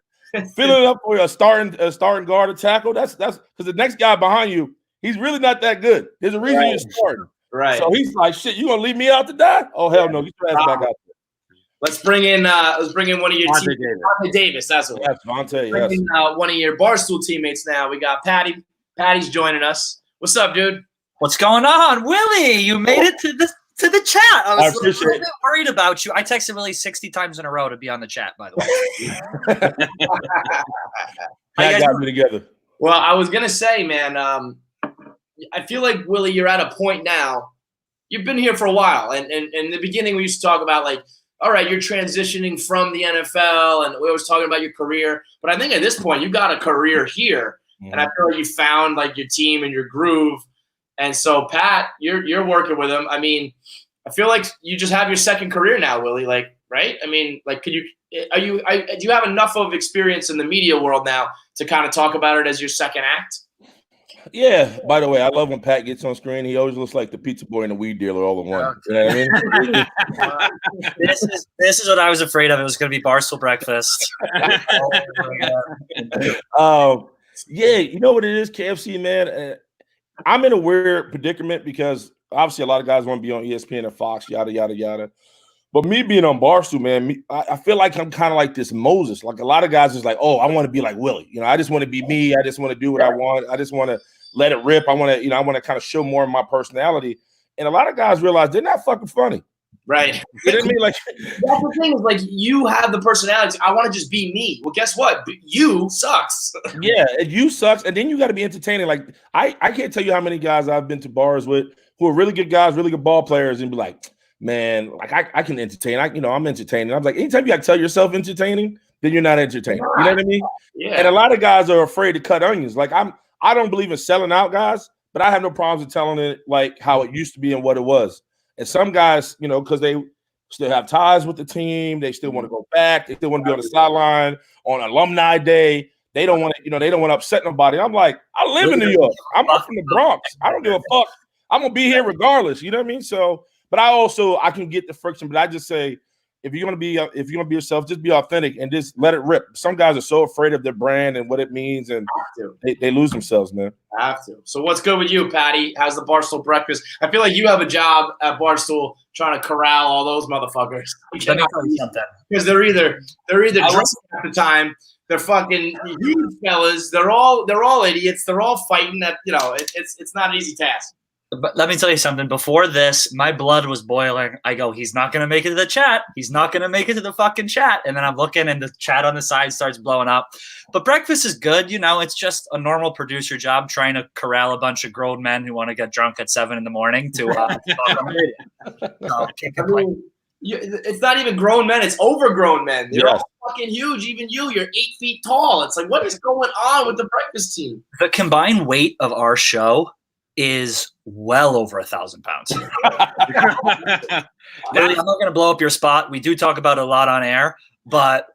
Filling it up for a starting guard or tackle. That's because the next guy behind you, he's really not that good. There's a reason you're starting.
Right.
So he's like, shit, you gonna leave me out to die? Oh hell no, get your ass back out there.
Let's bring in one of your teammates. Vontae Davis. That's what.
Yes, Vontae.
Bring in, one of your Barstool teammates now. We got Patty. Patty's joining us. What's up, dude?
What's going on, Willie? You made it to the chat. I was a little bit worried about you. I texted Willie 60 times in a row to be on the chat, by the way.
Pat got me together.
Well, I was gonna say, man, I feel like Willie, you're at a point now. You've been here for a while, and in the beginning we used to talk about like, all right, you're transitioning from the NFL, and we always talking about your career. But I think at this point you got a career here, and I feel like you found like your team and your groove. And so, Pat, you're working with him. I mean, I feel like you just have your second career now, Willie. Like, right? I mean, like, do you have enough of experience in the media world now to kind of talk about it as your second act?
Yeah. By the way, I love when Pat gets on screen. He always looks like the pizza boy and the weed dealer all in one. You know what I mean?
This is what I was afraid of. It was going to be Barstool breakfast.
Yeah, you know what it is, KFC, man. I'm in a weird predicament because obviously a lot of guys want to be on ESPN and Fox, yada, yada, yada. But me being on Barstool, man, I feel like I'm kind of like this Moses. Like a lot of guys is like, oh, I want to be like Willie. You know, I just want to be me. I just want to do what I want. I just want to let it rip. I want to kind of show more of my personality. And a lot of guys realize they're not fucking funny.
Right.
You know what I mean? Like
that's the thing is like you have the personality. I want to just be me. Well, guess what? You sucks.
Yeah, you sucks. And then you got to be entertaining. Like I can't tell you how many guys I've been to bars with who are really good guys, really good ball players, and be like, man, like I can entertain. I'm entertaining. I'm like, anytime you got to tell yourself entertaining, then you're not entertaining. You know what I mean?
Yeah.
And a lot of guys are afraid to cut onions. Like I don't believe in selling out guys, but I have no problems with telling it like how it used to be and what it was. And some guys, you know, because they still have ties with the team, they still want to go back, they still want to be on the sideline on alumni day. They don't want to, you know, they don't want to upset nobody. I'm like, I live in New York. I'm from the Bronx. I don't give a fuck. I'm gonna be here regardless. You know what I mean? So, but I can get the friction. But I just say, if you're gonna be yourself, just be authentic and just let it rip. Some guys are so afraid of their brand and what it means, and they lose themselves, man.
I have to. So what's good with you, Patty? How's the Barstool breakfast? I feel like you have a job at Barstool trying to corral all those motherfuckers.
Let me tell you something.
Because they're either drunk at the time, they're fucking huge fellas, they're all idiots, they're all fighting. That it's not an easy task.
But let me tell you something. Before this, my blood was boiling. I go, he's not going to make it to the chat. He's not going to make it to the fucking chat. And then I'm looking and the chat on the side starts blowing up. But breakfast is good. You know, it's just a normal producer job trying to corral a bunch of grown men who want to get drunk at 7 a.m. to
it's not even grown men. It's overgrown men. They're all fucking huge. Even you're 8 feet tall. It's like, what is going on with the breakfast team?
The combined weight of our show is well over 1,000 pounds. Literally, I'm not going to blow up your spot. We do talk about it a lot on air, but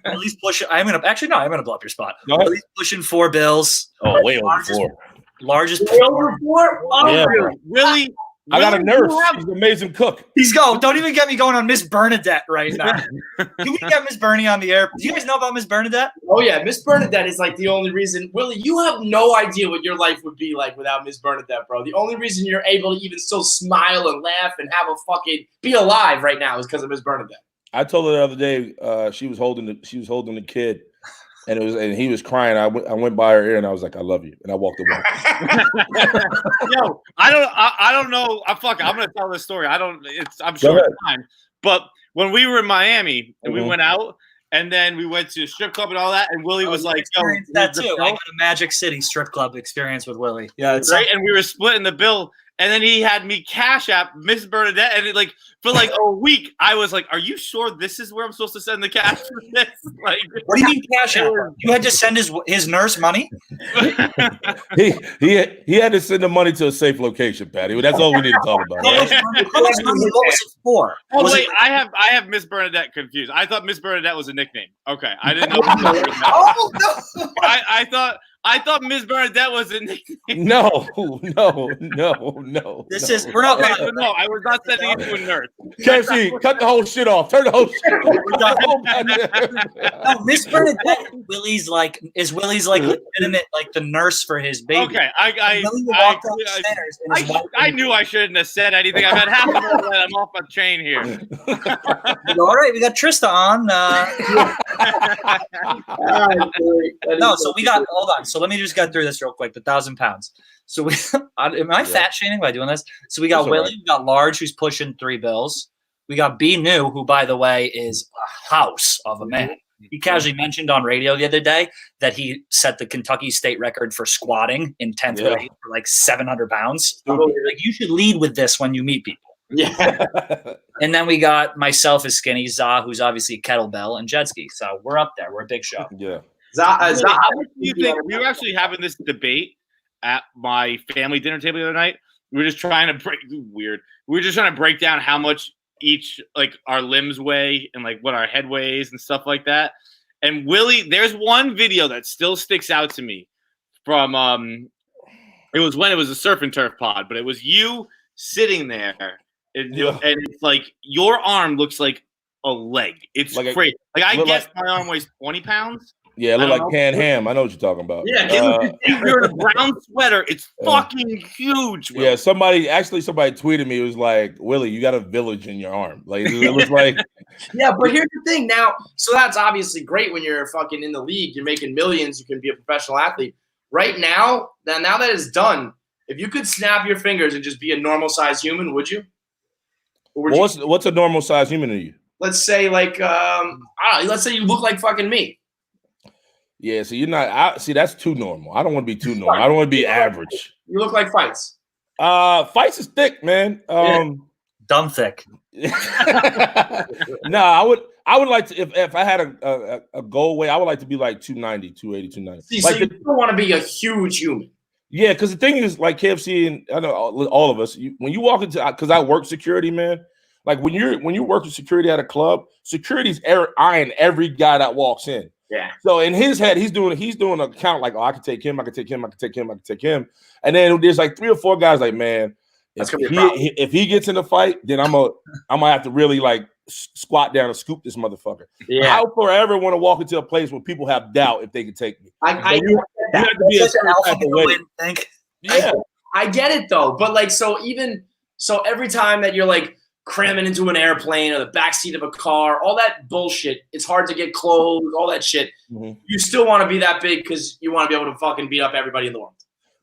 at least push. I'm going to blow up your spot. At least pushing 4 bills.
Oh, way over 4.
Largest.
Way over 4? Oh,
yeah,
really?
I got a nurse. She's an amazing cook.
Don't even get me going on Miss Bernadette right now. Can we get Miss Bernie on the air? Do you guys know about Miss Bernadette?
Oh, yeah. Miss Bernadette is like the only reason. Willie, you have no idea what your life would be like without Miss Bernadette, bro. The only reason you're able to even still smile and laugh and have a fucking be alive right now is because of Miss Bernadette.
I told her the other day she was holding the kid. And he was crying. I went by her ear and I was like, I love you. And I walked away.
Yo, I don't know. Fuck it. I'm gonna tell this story. I'm sure it's time. But when we were in Miami and we went out and then we went to a strip club and all that, and Willie was like,
that too. I got a Magic City strip club experience with Willie.
Yeah, it's right. And we were splitting the bill, And then he had me Cash App Miss Bernadette, and it, like for like a week, I was like, "Are you sure this is where I'm supposed to send the cash for this?" Like,
What do you mean cash out? You had to send his nurse money?
He had to send the money to a safe location, Patty. That's all we need to talk about.
What was it for?
Oh
Was
wait,
it-
I have Miss Bernadette confused. I thought Miss Bernadette was a nickname. Okay, I didn't know.
Oh no!
I thought Miss Bernadette was a nickname.
No.
This is we're not.
Okay, so no, I was not sending it to a nurse.
KFC, cut the whole shit off. Turn the whole shit off.
No, Miss Bernadette Willie's like legitimate like the nurse for his baby.
Okay,
Willie walked upstairs and his wife-
I knew I shouldn't have said anything. I've had half an hour that I'm off my chain here.
All right, we got Trista on. No, so we got hold on. So let me just get through this real quick. The 1,000 pounds. So we am I fat shaming by doing this? So we got
That's all
Willie,
right.
we got Large, who's pushing 3 bills. We got B New, who by the way is a house of a man. He casually mentioned on radio the other day that he set the Kentucky state record for squatting in 10th grade for like 700 pounds. Like, you should lead with this when you meet people.
Yeah.
And then we got myself as skinny, Za, who's obviously a kettlebell, and Jetski. So we're up there. We're a big show.
Yeah.
How much do you think we were actually having this debate at my family dinner table the other night? We were just trying to We were just trying to break down how much each like our limbs weigh and like what our head weighs and stuff like that. And Willie, there's one video that still sticks out to me from it was when it was a surf and turf pod, but it was you sitting there and it's like your arm looks like a leg. It's
Like
crazy. I
look
guess my arm weighs 20 pounds.
Yeah, it look
I don't
like
know.
canned ham. I know what you're talking about.
Yeah, you're in a brown sweater. It's fucking huge. Will.
Yeah, somebody tweeted me. It was like, Willie, you got a village in your arm. Like it was like,
Yeah, but here's the thing now. So that's obviously great when you're fucking in the league. You're making millions. You can be a professional athlete. Right now that it's done, if you could snap your fingers and just be a normal sized human, would you? Or would you?
what's a normal size human to you?
Let's say like I don't know, let's say you look like fucking me.
Yeah, so you're not. See, that's too normal. I don't want to be too normal. I don't want to be average.
You look like Feits.
Feits is thick, man.
Dumb thick.
No, I would like to if I had a goal weight, I would like to be like 290, 280, 290.
See,
Like
so you don't want to be a huge human.
yeah, because the thing is, like KFC and I know all of us, when you walk into, because I work security, man. Like when you work with security at a club, security's eyeing every guy that walks in.
Yeah.
So in his head, he's doing a count like, oh, I can take him, I can take him, I can take him, I can take him. And then there's like 3 or 4 guys like, man, if he gets in the fight, then I'm gonna have to really like squat down and scoop this motherfucker.
Yeah.
I forever want to walk into a place where people have doubt if they can take me. You have to be a
Such an
certain
alpha
type of
male
way.
instinct.
Yeah.
I get it though, but like so every time that you're like cramming into an airplane or the backseat of a car, all that bullshit, it's hard to get clothes, all that shit.
Mhm.
You still want to be that big because you want to be able to fucking beat up everybody in the world.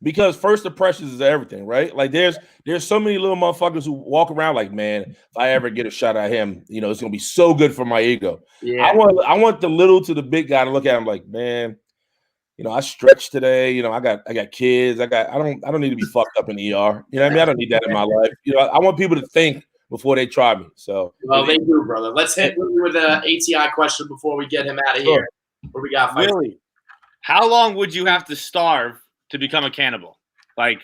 Because first impressions is everything, right? Like there's so many little motherfuckers who walk around like, man, if I ever get a shot at him, it's gonna be so good for my ego.
Yeah.
I want the little to the big guy to look at him like, man, I stretched today. I got kids. I don't need to be fucked up in the ER. You know what I mean? I don't need that in my life. I want people to think before they try me. So
Well, they do, brother. Let's hit with an ATI question before we get him out of here. What we got?
Really? How long would you have to starve to become a cannibal? Like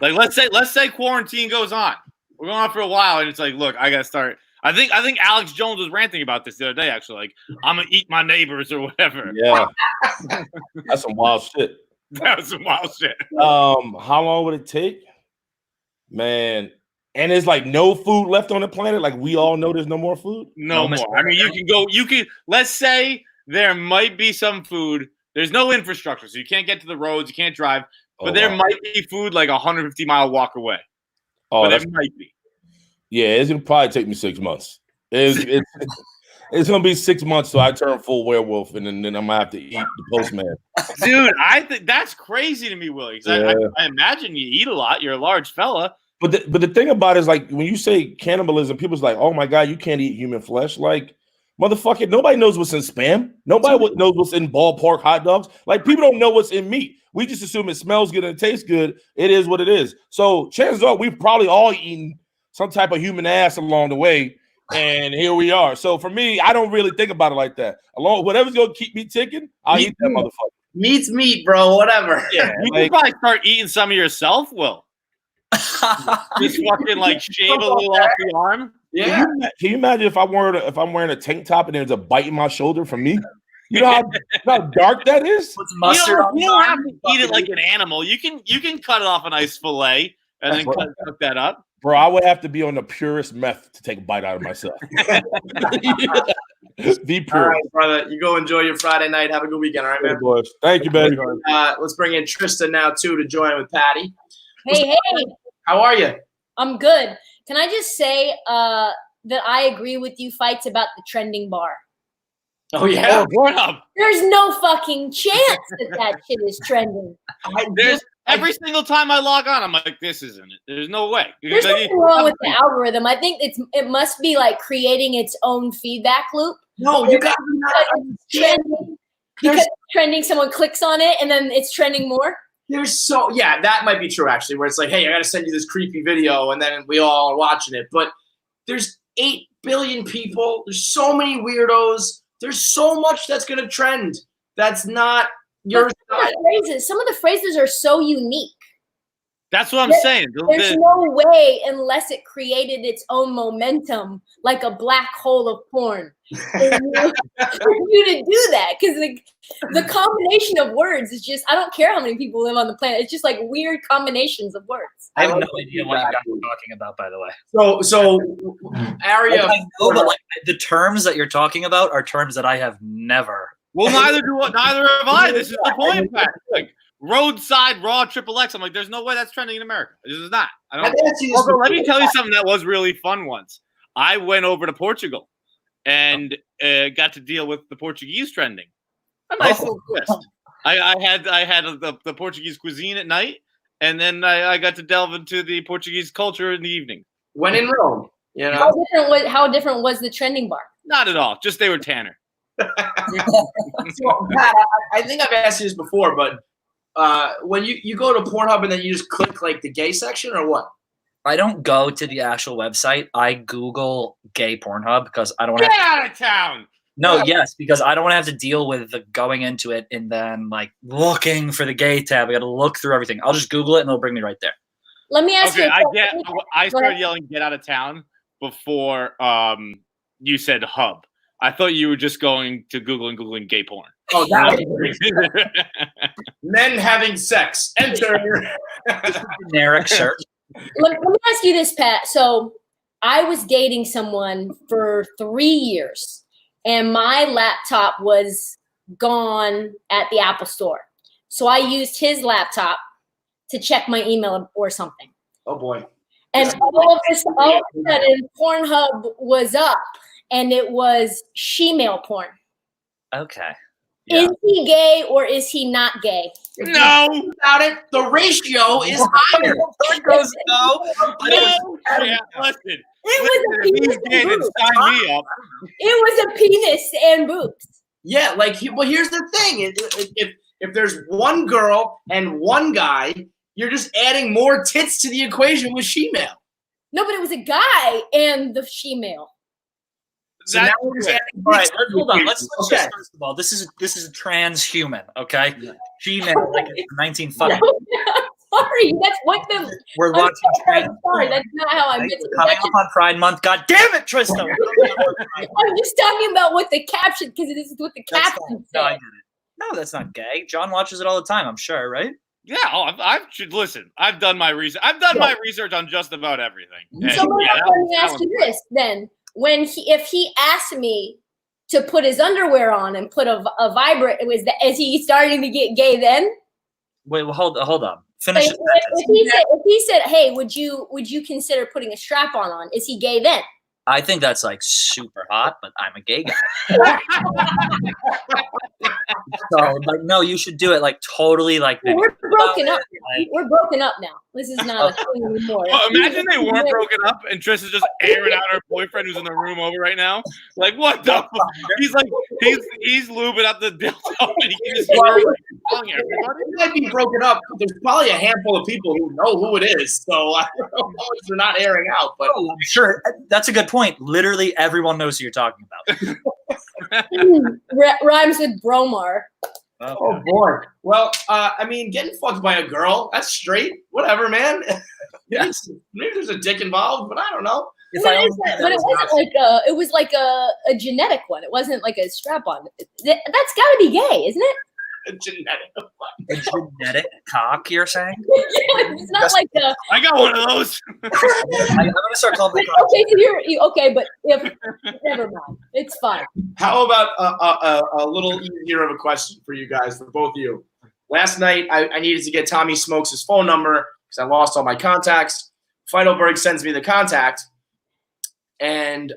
let's say quarantine goes on. We're going on for a while, and it's like, look, I gotta start. I think Alex Jones was ranting about this the other day. Actually, like I'm gonna eat my neighbors or whatever.
yeah, that's some wild shit.
That was some wild shit.
How long would it take, man? And there's like no food left on the planet. Like we all know there's no more food.
No more. I mean, you can. Let's say there might be some food. There's no infrastructure, so you can't get to the roads. You can't drive. But there might be food like 150-mile walk away.
Oh,
there might be.
Yeah, it's gonna probably take me 6 months. It's gonna be 6 months till I turn full werewolf, and then I'm gonna have to eat the postman.
Dude, I think that's crazy to me, Willie.
Yeah.
I imagine you eat a lot. You're a large fella.
But the thing about it is, like, when you say cannibalism, people's like, oh my God, you can't eat human flesh. Like, Motherfucker, nobody knows what's in Spam. Nobody knows what's in ballpark hot dogs. Like, people don't know what's in meat. We just assume it smells good and it tastes good. It is what it is. So chances are we've probably all eaten some type of human ass along the way, and here we are. So for me, I don't really think about it like that. Whatever's going to keep me ticking, I'll eat that motherfucker.
Meat's meat, bro. Whatever.
Yeah, you can probably start eating some of yourself, Will. Just fucking like shave a little off the arm.
Yeah.
Can you imagine if I'm wearing a tank top and there's a bite in my shoulder from me? You know how dark that is?
What's mustard on
You don't have to eat it like an animal. You can cut it off a nice fillet and then cook that up.
Bro, I would have to be on the purest meth to take a bite out of myself. The purest.
All right, brother. You go enjoy your Friday night. Have a good weekend, all right, man?
Boys. Thank you, baby.
Let's bring in Tristan now, too, to join with Patty.
Hey.
How are you?
I'm good. Can I just say that I agree with you, Feits, about the trending bar?
Oh, yeah?
Pornhub.
There's no fucking chance that shit is trending.
Every single time I log on, I'm like, this isn't it. There's no way.
There's nothing wrong with the algorithm. I think it must be like creating its own feedback loop.
No, you got
trending. Because it's trending, someone clicks on it, and then it's trending more.
That might be true, actually, where it's like, hey, I got to send you this creepy video, and then we all are watching it. But there's 8 billion people. There's so many weirdos. There's so much that's going to trend. That's not your style.
Some of the phrases are so unique.
That's what I'm saying.
There's no way unless it created its own momentum, like a black hole of porn, for you to do that. Because the combination of words is just, I don't care how many people live on the planet. It's just like weird combinations of words.
I have no idea what you guys are talking about, by the way.
So Aria.
I know, but like the terms that you're talking about are terms that I have never.
Well, neither have I. This is the point, Pat. Like roadside raw XXX. I'm like, there's no way that's trending in America. This is not. Although, let me tell you something that was really fun once. I went over to Portugal and got to deal with the Portuguese trending. A nice little twist. I had the Portuguese cuisine at night, and then I got to delve into the Portuguese culture in the evening.
When in Rome, you know.
How different was the trending bar?
Not at all. Just they were tanner.
So, Pat, I think I've asked you this before, but when you go to Pornhub and then you just click like the gay section or what?
I don't go to the actual website. I Google gay Pornhub because I don't want
to get out of town.
No, yes, because I don't want to have to deal with the going into it and then like looking for the gay tab. I got to look through everything. I'll just Google it and it'll bring me right there.
Let me ask you.
I started yelling "get out of town" before you said hub. I thought you were just going to Google and Googling gay porn.
Oh, that was men having sex. Enter.
Generic search.
Let me ask you this, Pat. So I was dating someone for 3 years, and my laptop was gone at the Apple Store. So I used his laptop to check my email or something.
Oh, boy.
And all of a sudden, Pornhub was up. And it was she-male porn.
Okay. Yeah.
Is he gay or is he not gay?
No.
About it, the ratio is higher.
It goes no.
Yeah, listen.
It was a penis and boobs.
Sign me up.
It was a penis and boobs.
Yeah, well, here's the thing. If there's one girl and one guy, you're just adding more tits to the equation with she-male.
No, but it was a guy and the she-male.
So now we're just adding
hold on. Let's just first of all, this is a transhuman, okay? She-male, like it's 19 fucking.
Sorry, that's what the.
We're watching.
Sorry, that's not how I meant it.
Coming up on Pride Month. God damn it, Tristan!
I'm just talking about what the caption, because this is what the caption said.
No, I get it. No, that's not gay. John watches it all the time. I'm sure, right?
Yeah, listen. I've done my research. I've done my research on just about everything.
So let me ask you this then. If he asked me to put his underwear on and put a vibrate, is he starting to get gay then?
Wait, well, hold on. Finish it.
If he said, "Hey, would you consider putting a strap on? Is he gay then?"
I think that's like super hot, but I'm a gay guy. So, like, no, you should do it like totally like.
We're broken up.
Like,
We're broken up now. This is not a thing anymore.
Well, imagine they weren't broken up and Trish is just airing out her boyfriend who's in the room over right now. Like, what the fuck? He's like, he's lubing up the dildo and he can just telling everybody.
It might be broken up. There's probably a handful of people who know who it is. So I don't know if they're not airing out. But
I'm sure that's a good point. Literally everyone knows who you're talking about.
Rhymes with bromar.
oh boy. Well, I mean, getting fucked by a girl, that's straight. Whatever, man.
Yes.
Maybe there's a dick involved, but I don't know.
If
But
I
it
only did that
wasn't
was not-
like it was like a genetic one. It wasn't like a strap on. That's got to be gay, isn't it?
Genetic.
a genetic cock, you're saying?
It's not like a.
I got one of those.
I'm gonna start calling
Okay,
the
so okay, but if never mind, it's fine.
How about a little easier of a question for you guys, for both of you? Last night, I needed to get Tommy Smokes' phone number because I lost all my contacts. Feidelberg sends me the contact, and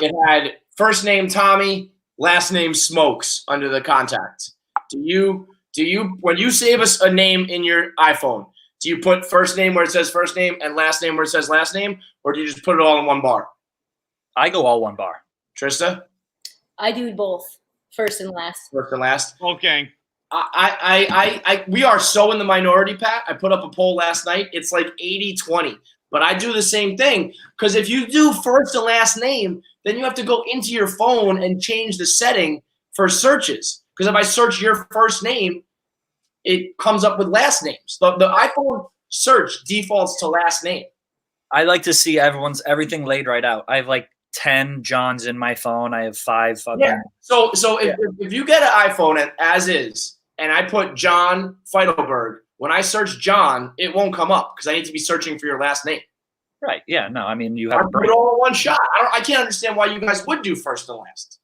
it had first name Tommy, last name Smokes under the contact. Do you when you save us a name in your iPhone, do you put first name where it says first name and last name where it says last name, or do you just put it all in one bar?
I go all one bar.
Trista?
I do both, first and last.
First and last.
Okay.
We are so in the minority, Pat. I put up a poll last night. It's like 80-20. But I do the same thing. Because if you do first and last name, then you have to go into your phone and change the setting for searches. Because if I search your first name, it comes up with last names. The iPhone search defaults to last name.
I like to see everything laid right out. I have like 10 Johns in my phone. I have 5 fucking.
Yeah. So if you get an iPhone as is, and I put John Feidelberg, when I search John, it won't come up because I need to be searching for your last name.
Right. Yeah. No, I mean, you
I
have a
put
break.
it all in one shot. I can't understand why you guys would do first and last.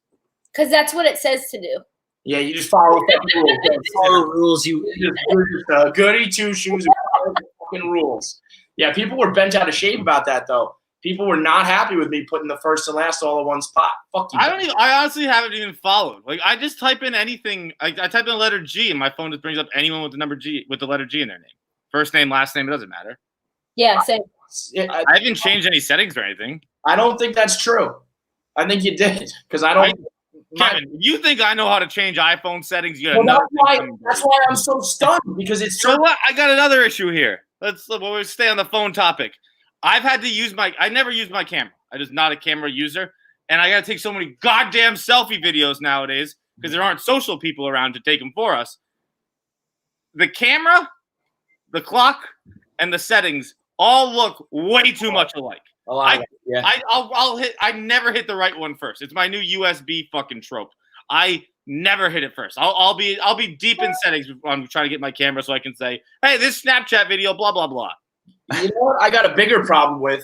Because that's what it says to do.
Yeah, you just follow the rules.
All the rules you.
You're just goody two shoes and follow the fucking rules. Yeah, people were bent out of shape about that though. People were not happy with me putting the first and last all in one spot. Fuck you.
I honestly haven't even followed. Like, I just type in anything. I type in the letter G, and my phone just brings up anyone with the number G, with the letter G in their name. First name, last name, it doesn't matter.
Yeah, same.
I haven't changed any settings or anything.
I don't think that's true. I think you did because I don't.
Kevin, you think I know how to change iPhone settings? You got
Well,
another
that's why I'm so stunned because it's
So
so.
what? I got another issue here. We'll stay on the phone topic. I've had to use I never use my camera. I'm just not a camera user. And I got to take so many goddamn selfie videos nowadays because there aren't social people around to take them for us. The camera, the clock, and the settings all look way too much alike.
Yeah.
I never hit the right one first. It's my new USB fucking trope. I never hit it first. I'll be deep in settings when I'm trying to get my camera so I can say, hey, this Snapchat video, blah, blah, blah.
You know what? I got a bigger problem with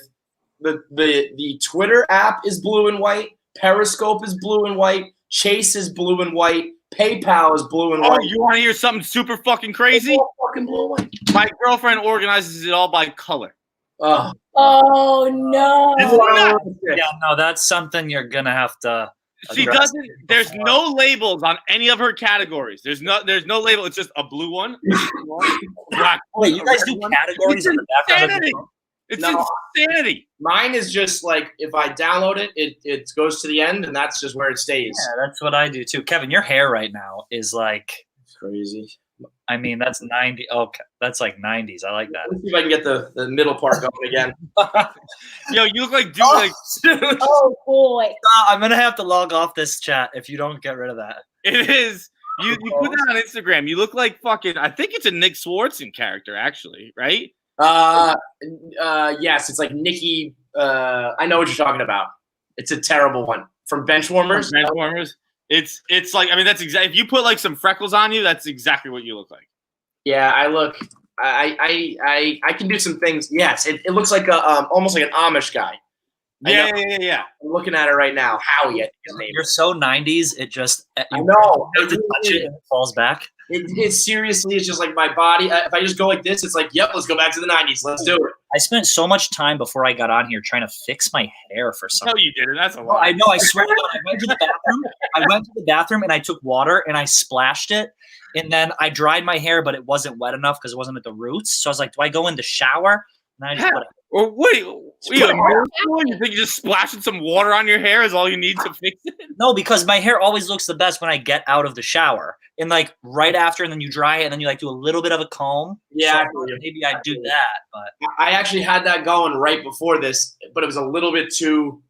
the Twitter app is blue and white. Periscope is blue and white. Chase is blue and white. PayPal is blue and
Oh,
white.
you want to hear something super fucking crazy?
It's all fucking blue and white.
My girlfriend organizes it all by color.
Oh,
Oh no!
Yeah, no, that's something you're gonna have to.
She
address
doesn't. There's
before.
no labels on any of her categories. There's no label. It's just a blue one, black one,
Wait, you guys
a
do
red one.
categories
It's
in the background of
insanity.
the phone?
It's
No.
insanity.
mine is just like if I download it, it goes to the end, and that's just where it stays.
Yeah, that's what I do too. Kevin, your hair right now is like,
It's crazy.
I mean, that's 90. Okay, that's like 90s. I like that.
Let's see if I can get the middle part going again.
Yo, you look like dude.
Oh,
Like
dude.
Oh boy!
I'm gonna have to log off this chat if you don't get rid of that.
it is. You put that on Instagram. You look like fucking. I think it's a Nick Swartzen character, actually, right?
Yes, it's like Nikki. I know what you're talking about. It's a terrible one from Benchwarmers.
Transformers. It's like, I mean, that's exactly. If you put like some freckles on you, that's exactly what you look like.
Yeah, I look. I can do some things. Yes, it looks like a almost like an Amish guy.
Yeah.
I'm looking at it right now. Howie, I think his name.
You're so 90s. It just.
I know.
You have to touch it and it falls back.
It seriously is just like my body. If I just go like this, it's like, yep, let's go back to the 90s. Let's do it.
I spent so much time before I got on here trying to fix my hair for
No,
something.
you didn't. That's a
Oh,
lie.
I know. I swear to God, I went to the bathroom. I went to the bathroom and I took water and I splashed it. And then I dried my hair, but it wasn't wet enough because it wasn't at the roots. So I was like, do I go in the shower? And I just put it.
Or wait, you think just splashing some water on your hair is all you need to fix it?
No, because my hair always looks the best when I get out of the shower. And like right after, and then you dry it, and then you like do a little bit of a comb.
Yeah,
So maybe I do that, but
I actually had that going right before this, but it was a little bit too.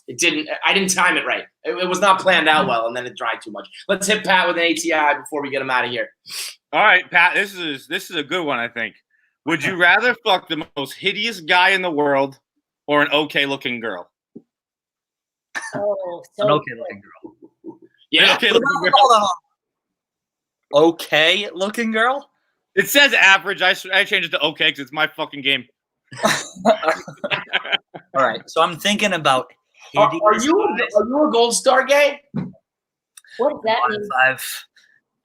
I didn't time it right. It was not planned out well, and then it dried too much. Let's hit Pat with an ATI before we get him out of here.
All right, Pat. This is a good one, I think. Would you rather fuck the most hideous guy in the world or an okay-looking girl?
Oh,
an
so
okay-looking girl.
Yeah.
Okay-looking girl.
Hold on. Okay-looking girl.
It says average. I changed it to okay because it's my fucking game.
All right, so I'm thinking about.
Are you a gold star gay?
what does that mean?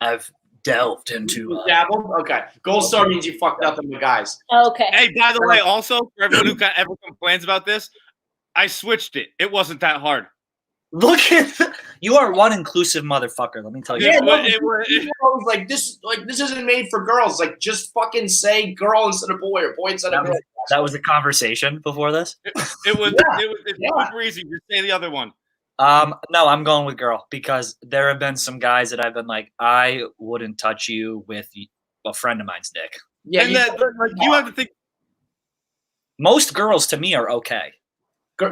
I've delved into.
Dabbled? Okay. Gold star means you fucked nothing with guys.
Okay.
Hey, by the way, also for everyone who ever complains about this, I switched it. It wasn't that hard.
Look at you are one inclusive motherfucker. Let me tell you.
Yeah, no,
it was-
I was like this isn't made for girls. Like, just fucking say girl instead of boy or boy instead of girl.
That was a conversation before this.
It's super easy. Just say the other one.
No, I'm going with girl because there have been some guys that I've been like, I wouldn't touch you with a friend of mine's dick.
Yeah,
And then you have to think.
Most girls to me are okay.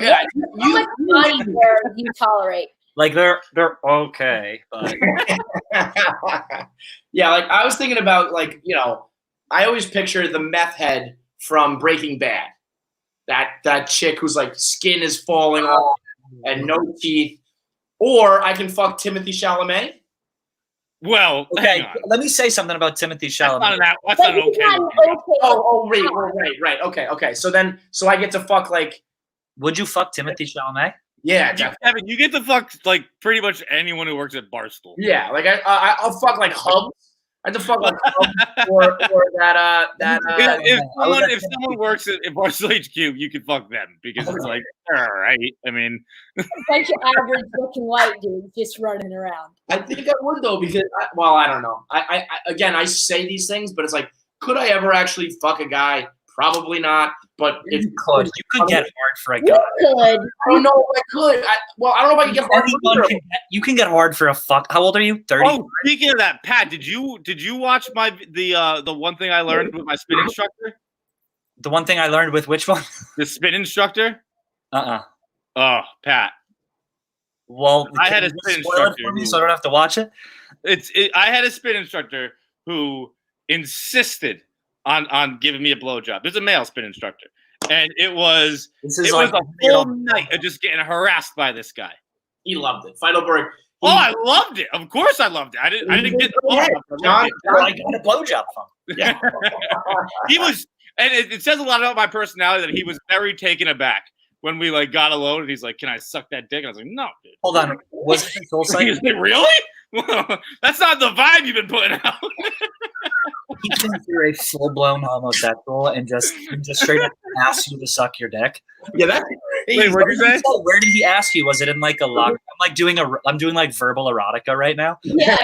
yeah,
How much body hair do you tolerate?
Like they're okay, but
yeah, like I was thinking about, like, you know, I always picture the meth head from Breaking Bad. That chick whose like skin is falling off and no teeth. Or I can fuck Timothy Chalamet.
Well,
okay. Let me say something about Timothy Chalamet.
That's not an okay.
Right. Okay. So I get to fuck like.
Would you fuck Timothy Chalamet?
Yeah, definitely.
Kevin, you get to fuck like pretty much anyone who works at Barstool.
Yeah, like I'll fuck like Hubs. I have to fuck like Hubs or that.
If someone works at Barstool HQ, you could fuck them because it's like, all right. I mean,
A bunch of average looking white dudes just running around.
I think I would though because I don't know. I again I say these things, but it's like, could I ever actually fuck a guy? Probably not. But if
You could get hard for a
You
guy.
could.
I don't know if I could. I don't know if I can get hard for a girl.
You can get hard for a fuck. How old are you? 30?
oh, speaking of that, Pat, did you watch the one thing I learned with my spin instructor?
The one thing I learned with which one?
The spin instructor? Oh, Pat.
Well,
I had a
can you
spin
spoil it
instructor
for me
who-
so I don't have to watch it.
I had a spin instructor who insisted on giving me a blowjob. There's a male spin instructor. And it was a whole night of just getting harassed by this guy.
He loved it. Feidelberg.
Oh, I loved it. Of course I loved it. I didn't get the blowjob.
John,
I got a blowjob from.
yeah.
He was, and it says a lot about my personality that he was very taken aback when we like got alone and he's like, "Can I suck that dick?" And I was like, "No, dude."
Hold on. Was it control
He
site?
was like, "Really? That's not the vibe you've been putting out."
He came through a full-blown homosexual and just straight up asked you to suck your dick.
Yeah, that's
Wait, what'd you say?
Where did he ask you? Was it in like a locker? I'm doing like verbal erotica right now.
Yeah.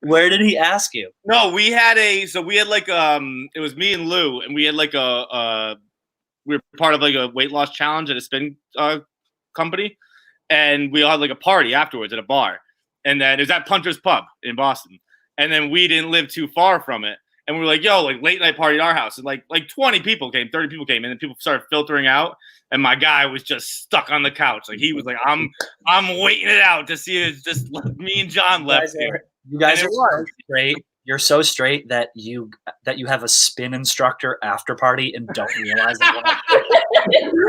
Where did he ask you?
No, we had like it was me and Lou, and we had like we were part of like a weight loss challenge at a spin company, and we all had like a party afterwards at a bar, and then it was at Punter's Pub in Boston, and then we didn't live too far from it, and we were like, yo, like late night party at our house, and like 20 people came, 30 people came, and then people started filtering out, and my guy was just stuck on the couch, like he was like, I'm waiting it out to see it, just me and John left here.
You guys
And
are
it
so straight. You're so straight that you have a spin instructor after party and don't realize it.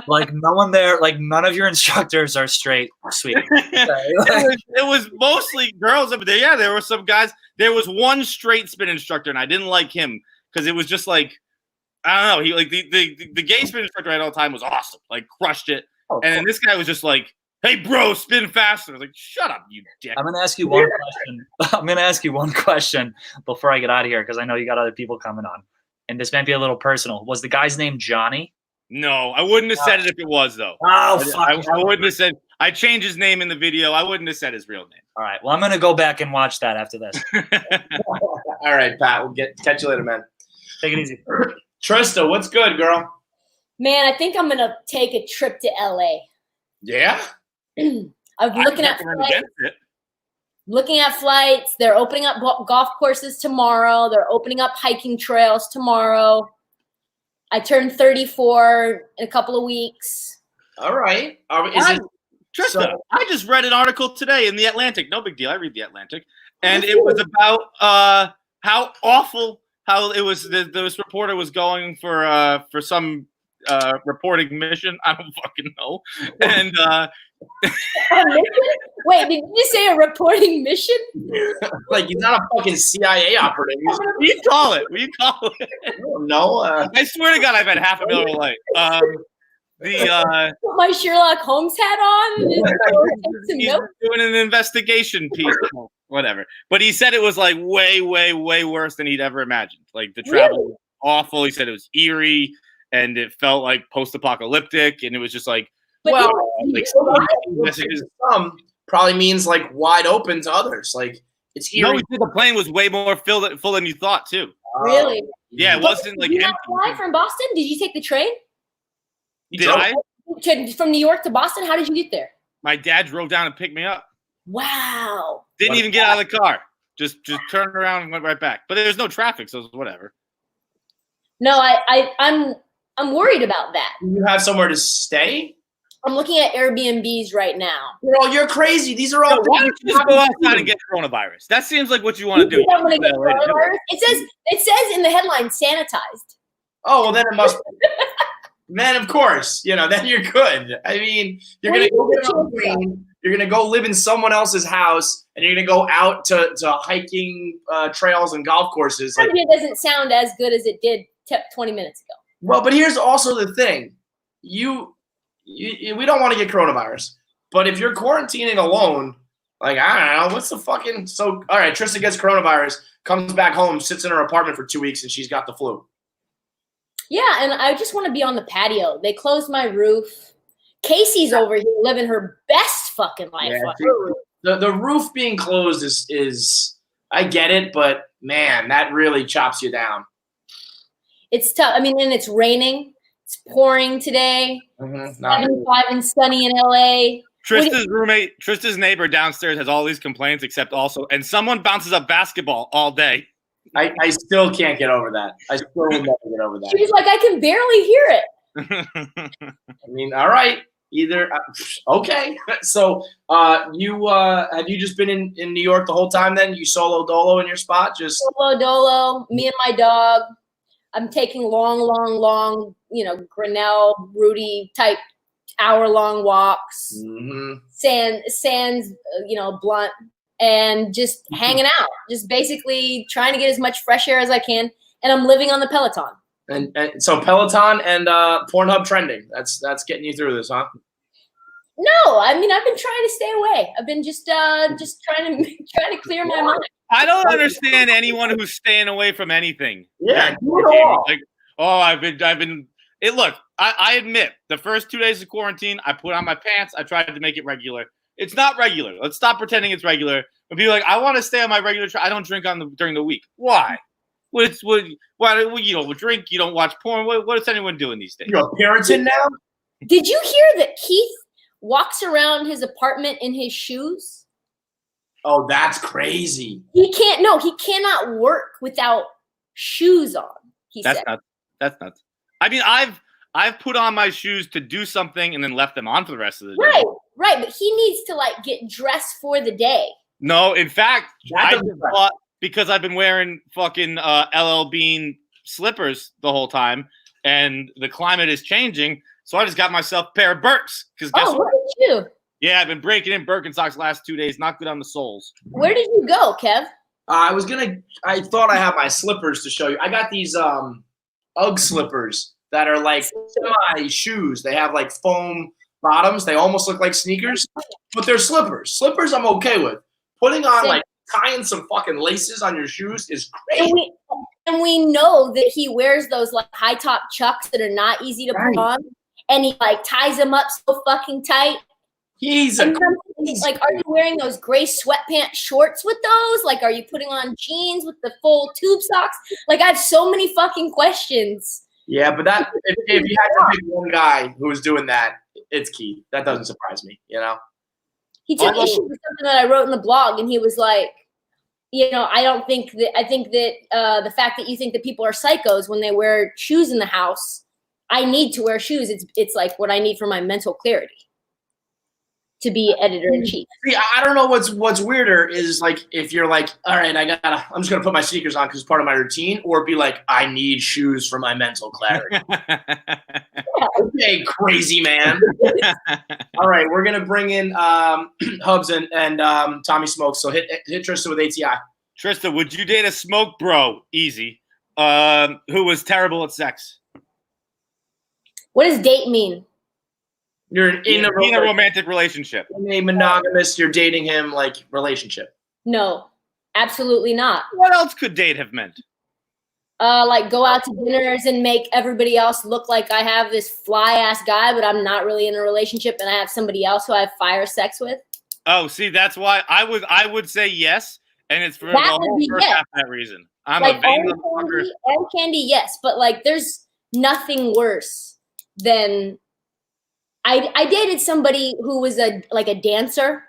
Like no one there, like none of your instructors are straight. Sweet.
It was mostly girls up there. Yeah, there were some guys. There was one straight spin instructor, and I didn't like him because it was just like, I don't know. He like the gay spin instructor I had all the time was awesome, like crushed it.
Oh,
and then this guy was just like hey, bro, spin faster. I was like, shut up, you dick.
I'm gonna ask you one question. I'm gonna ask you one question before I get out of here because I know you got other people coming on, and this might be a little personal. Was the guy's name Johnny?
No, I wouldn't have said it if it was, though.
Oh, fuck.
I wouldn't have said. I changed his name in the video. I wouldn't have said his real name.
All right. Well, I'm gonna go back and watch that after this.
All right, Pat. We'll catch you later, man.
Take it easy.
Trista, what's good, girl?
Man, I think I'm gonna take a trip to LA.
Yeah.
I'm
It.
looking at flights. They're opening up golf courses tomorrow. They're opening up hiking trails tomorrow. I turned 34 in a couple of weeks.
All right.
Trista, I just read an article today in The Atlantic. No big deal. I read The Atlantic. And it was about how awful how it was. This reporter was going for some reporting mission. I don't fucking know. And
wait, did you say a reporting mission?
Like he's not a fucking CIA operative.
what do you call it?
No.
I swear to God, I've had half a Miller Lite.
Put my Sherlock Holmes hat on and just go take some
He's
notes.
doing an investigation piece. Whatever. But he said it was like way, way, way worse than he'd ever imagined. Like the travel was awful. He said it was eerie and it felt like post-apocalyptic, and it was just like,
Well,
like messages.
some probably means like wide open to others. Like it's
No,
eerie.
he said the plane was way more full than you thought too.
Really?
Yeah, it
But
wasn't like
did you not
empty.
fly from Boston? Did you take the train
Did I?
from New York to Boston? How did you get there?
My dad drove down and picked me up.
Wow.
Didn't even get out of the car. Just turned around and went right back. But there's no traffic, so it's whatever.
No, I'm worried about that.
Do you have somewhere to stay?
I'm looking at Airbnbs right now.
Girl, you're crazy. These are all.
Why don't you just go outside and get coronavirus? That seems like what you want to do.
You think I'm gonna get coronavirus? It says in the headline sanitized.
Oh well, then it must. Then of course, then you're good. I mean, you're gonna go get on a plane. You're gonna go live in someone else's house, and you're gonna go out to hiking trails and golf courses. Like,
It doesn't sound as good as it did 20 minutes ago.
well, but here's also the thing: we don't want to get coronavirus, but if you're quarantining alone, like I don't know, what's the fucking so? All right, Trista gets coronavirus, comes back home, sits in her apartment for 2 weeks, and she's got the flu.
Yeah, and I just want to be on the patio. They closed my roof. Casey's over here living her best fucking life.
Yeah, the roof being closed is I get it, but man, that really chops you down.
It's tough. I mean, and it's raining. It's pouring today.
Mm-hmm.
75 and sunny in LA.
Trista's neighbor downstairs has all these complaints, and someone bounces up basketball all day.
I still can't get over that. I still will never get over that.
She's like, I can barely hear it.
I mean, all right, either okay. So, you have you just been in New York the whole time? Then you solo dolo in your spot, just
Solo dolo, me and my dog. I'm taking long, Grinnell, Rudy type hour-long walks.
mm-hmm.
Sands, blunt, and just hanging out, just basically trying to get as much fresh air as I can. And I'm living on the Peloton.
And so Peloton and Pornhub trending. That's getting you through this, huh?
No, I mean, I've been trying to stay away. I've been just trying to clear my mind.
I don't understand anyone who's staying away from anything.
Yeah,
Like, I've been. Look, I admit the first 2 days of quarantine, I put on my pants. I tried to make it regular. It's not regular. Let's stop pretending it's regular. When people are like, I want to stay on my regular. I don't drink during the week. Why? Why you don't drink? You don't watch porn? What is anyone doing these days?
You're a Puritan now?
Did you hear that Keith walks around his apartment in his shoes?
Oh, that's crazy.
He cannot work without shoes on.
That's nuts. I mean, I've put on my shoes to do something and then left them on for the rest of the day.
Right, but he needs to get dressed for the day.
No, in fact, I
doesn't
just thought because I've been wearing fucking LL Bean slippers the whole time, and the climate is changing, so I just got myself a pair of Birks. Because guess what?
Look at you.
Yeah, I've been breaking in Birkenstocks the last 2 days. Not good on the soles.
Where did you go, Kev?
I thought I had my slippers to show you. I got these UGG slippers that are like semi shoes. They have like foam bottoms. They almost look like sneakers, but they're slippers. Slippers I'm okay with. Putting on like tying some fucking laces on your shoes is crazy.
And we know that he wears those like high top chucks that are not easy to put on, and he like ties them up so fucking tight.
He's
like, are you wearing those gray sweatpants shorts with those? Like, are you putting on jeans with the full tube socks? Like, I have so many fucking questions.
Yeah, but that if you had to pick one guy who was doing that, it's Keith. That doesn't surprise me, you know.
He took issue with something that I wrote in the blog, and he was like, you know, I think that the fact that you think that people are psychos when they wear shoes in the house, I need to wear shoes. It's like what I need for my mental clarity to be editor-in-chief.
See, I don't know what's weirder is like if you're like, all right, I'm just gonna put my sneakers on because it's part of my routine, or be like, I need shoes for my mental clarity. Okay, crazy man. All right, we're gonna bring in Hubs and Tommy Smokes. So hit Trista with ATI.
Trista, would you date a smoke bro? Easy. Who was terrible at sex?
What does date mean?
You're in a
romantic relationship.
In a monogamous, you're dating him like relationship.
No, absolutely not.
What else could date have meant?
Like go out to dinners and make everybody else look like I have this fly ass guy, but I'm not really in a relationship and I have somebody else who I have fire sex with.
Oh, see, that's why I would say yes, and it's for the whole first half of that reason. I'm like, a vain motherfucker.
And candy, yes, but like there's nothing worse than I dated somebody who was a dancer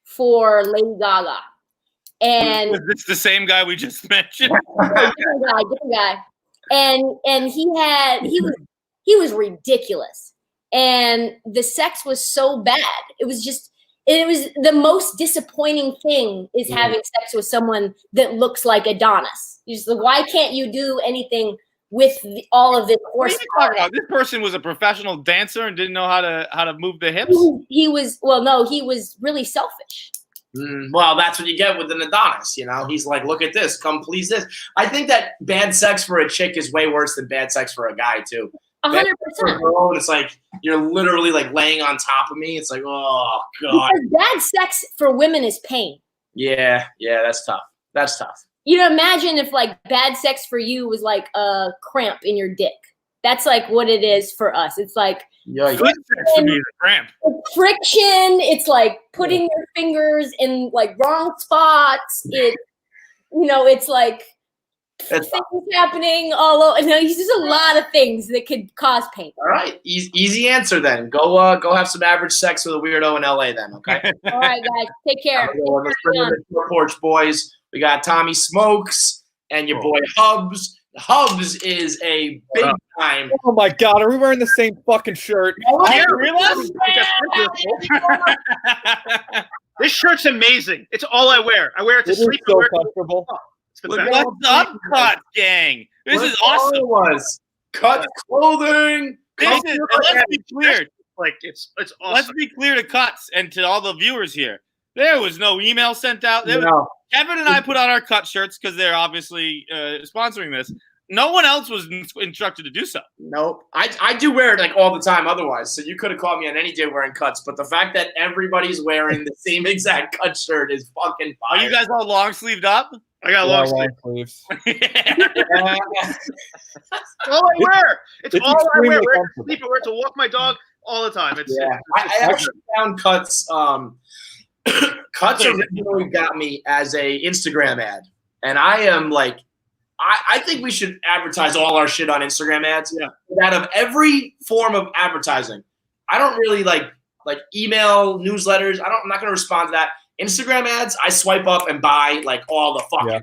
for Lady Gaga. And
was this the same guy we just mentioned?
different guy. And he was ridiculous. And the sex was so bad. It was the most disappointing thing is having sex with someone that looks like Adonis. You're just like, why can't you do anything with all of this horse?
What are you talking about? This person was a professional dancer and didn't know how to move the hips.
He was really selfish.
Well, that's what you get with an Adonis, you know. He's like, look at this, come please this. I think that bad sex for a chick is way worse than bad sex for a guy too.
100%.
It's like you're literally like laying on top of me. It's like, oh god.
Because bad sex for women is pain.
Yeah, that's tough. That's tough.
You know, imagine if like bad sex for you was like a cramp in your dick. That's like what it is for us. It's like
cramp.
Friction. It's like putting your fingers in like wrong spots. It's like things happening all over. No, there's just a lot of things that could cause pain.
All right, easy answer then. Go have some average sex with a weirdo in LA then. Okay.
All right, guys, take care.
Let's bring in the porch boys. We got Tommy Smokes and your boy Hubs. Hubs is a big time.
Oh my god, are we wearing the same fucking shirt?
This shirt's amazing. It's all I wear. I wear it to sleep.
So comfortable.
What's up, Cut Gang? This is awesome.
Cut clothing.
Let's be clear.
Like it's awesome.
Let's be clear to Cuts and to all the viewers here. There was no email sent out. Kevin and I put on our Cut shirts because they're obviously sponsoring this. No one else was instructed to do so.
Nope. I do wear it like all the time otherwise. So you could have caught me on any day wearing Cuts. But the fact that everybody's wearing the same exact Cut shirt is fucking fire.
Are you guys all long sleeved up?
I got long sleeves. All I wear. It's all I wear. I wear it to sleep. I wear it to walk my dog all the time.
I actually found Cuts. Cuts originally got me as a Instagram ad, and I am like, I think we should advertise all our shit on Instagram ads.
Yeah.
Out of every form of advertising, I don't really like email newsletters. I'm not going to respond to that. Instagram ads, I swipe up and buy like all the fucking.
Yeah.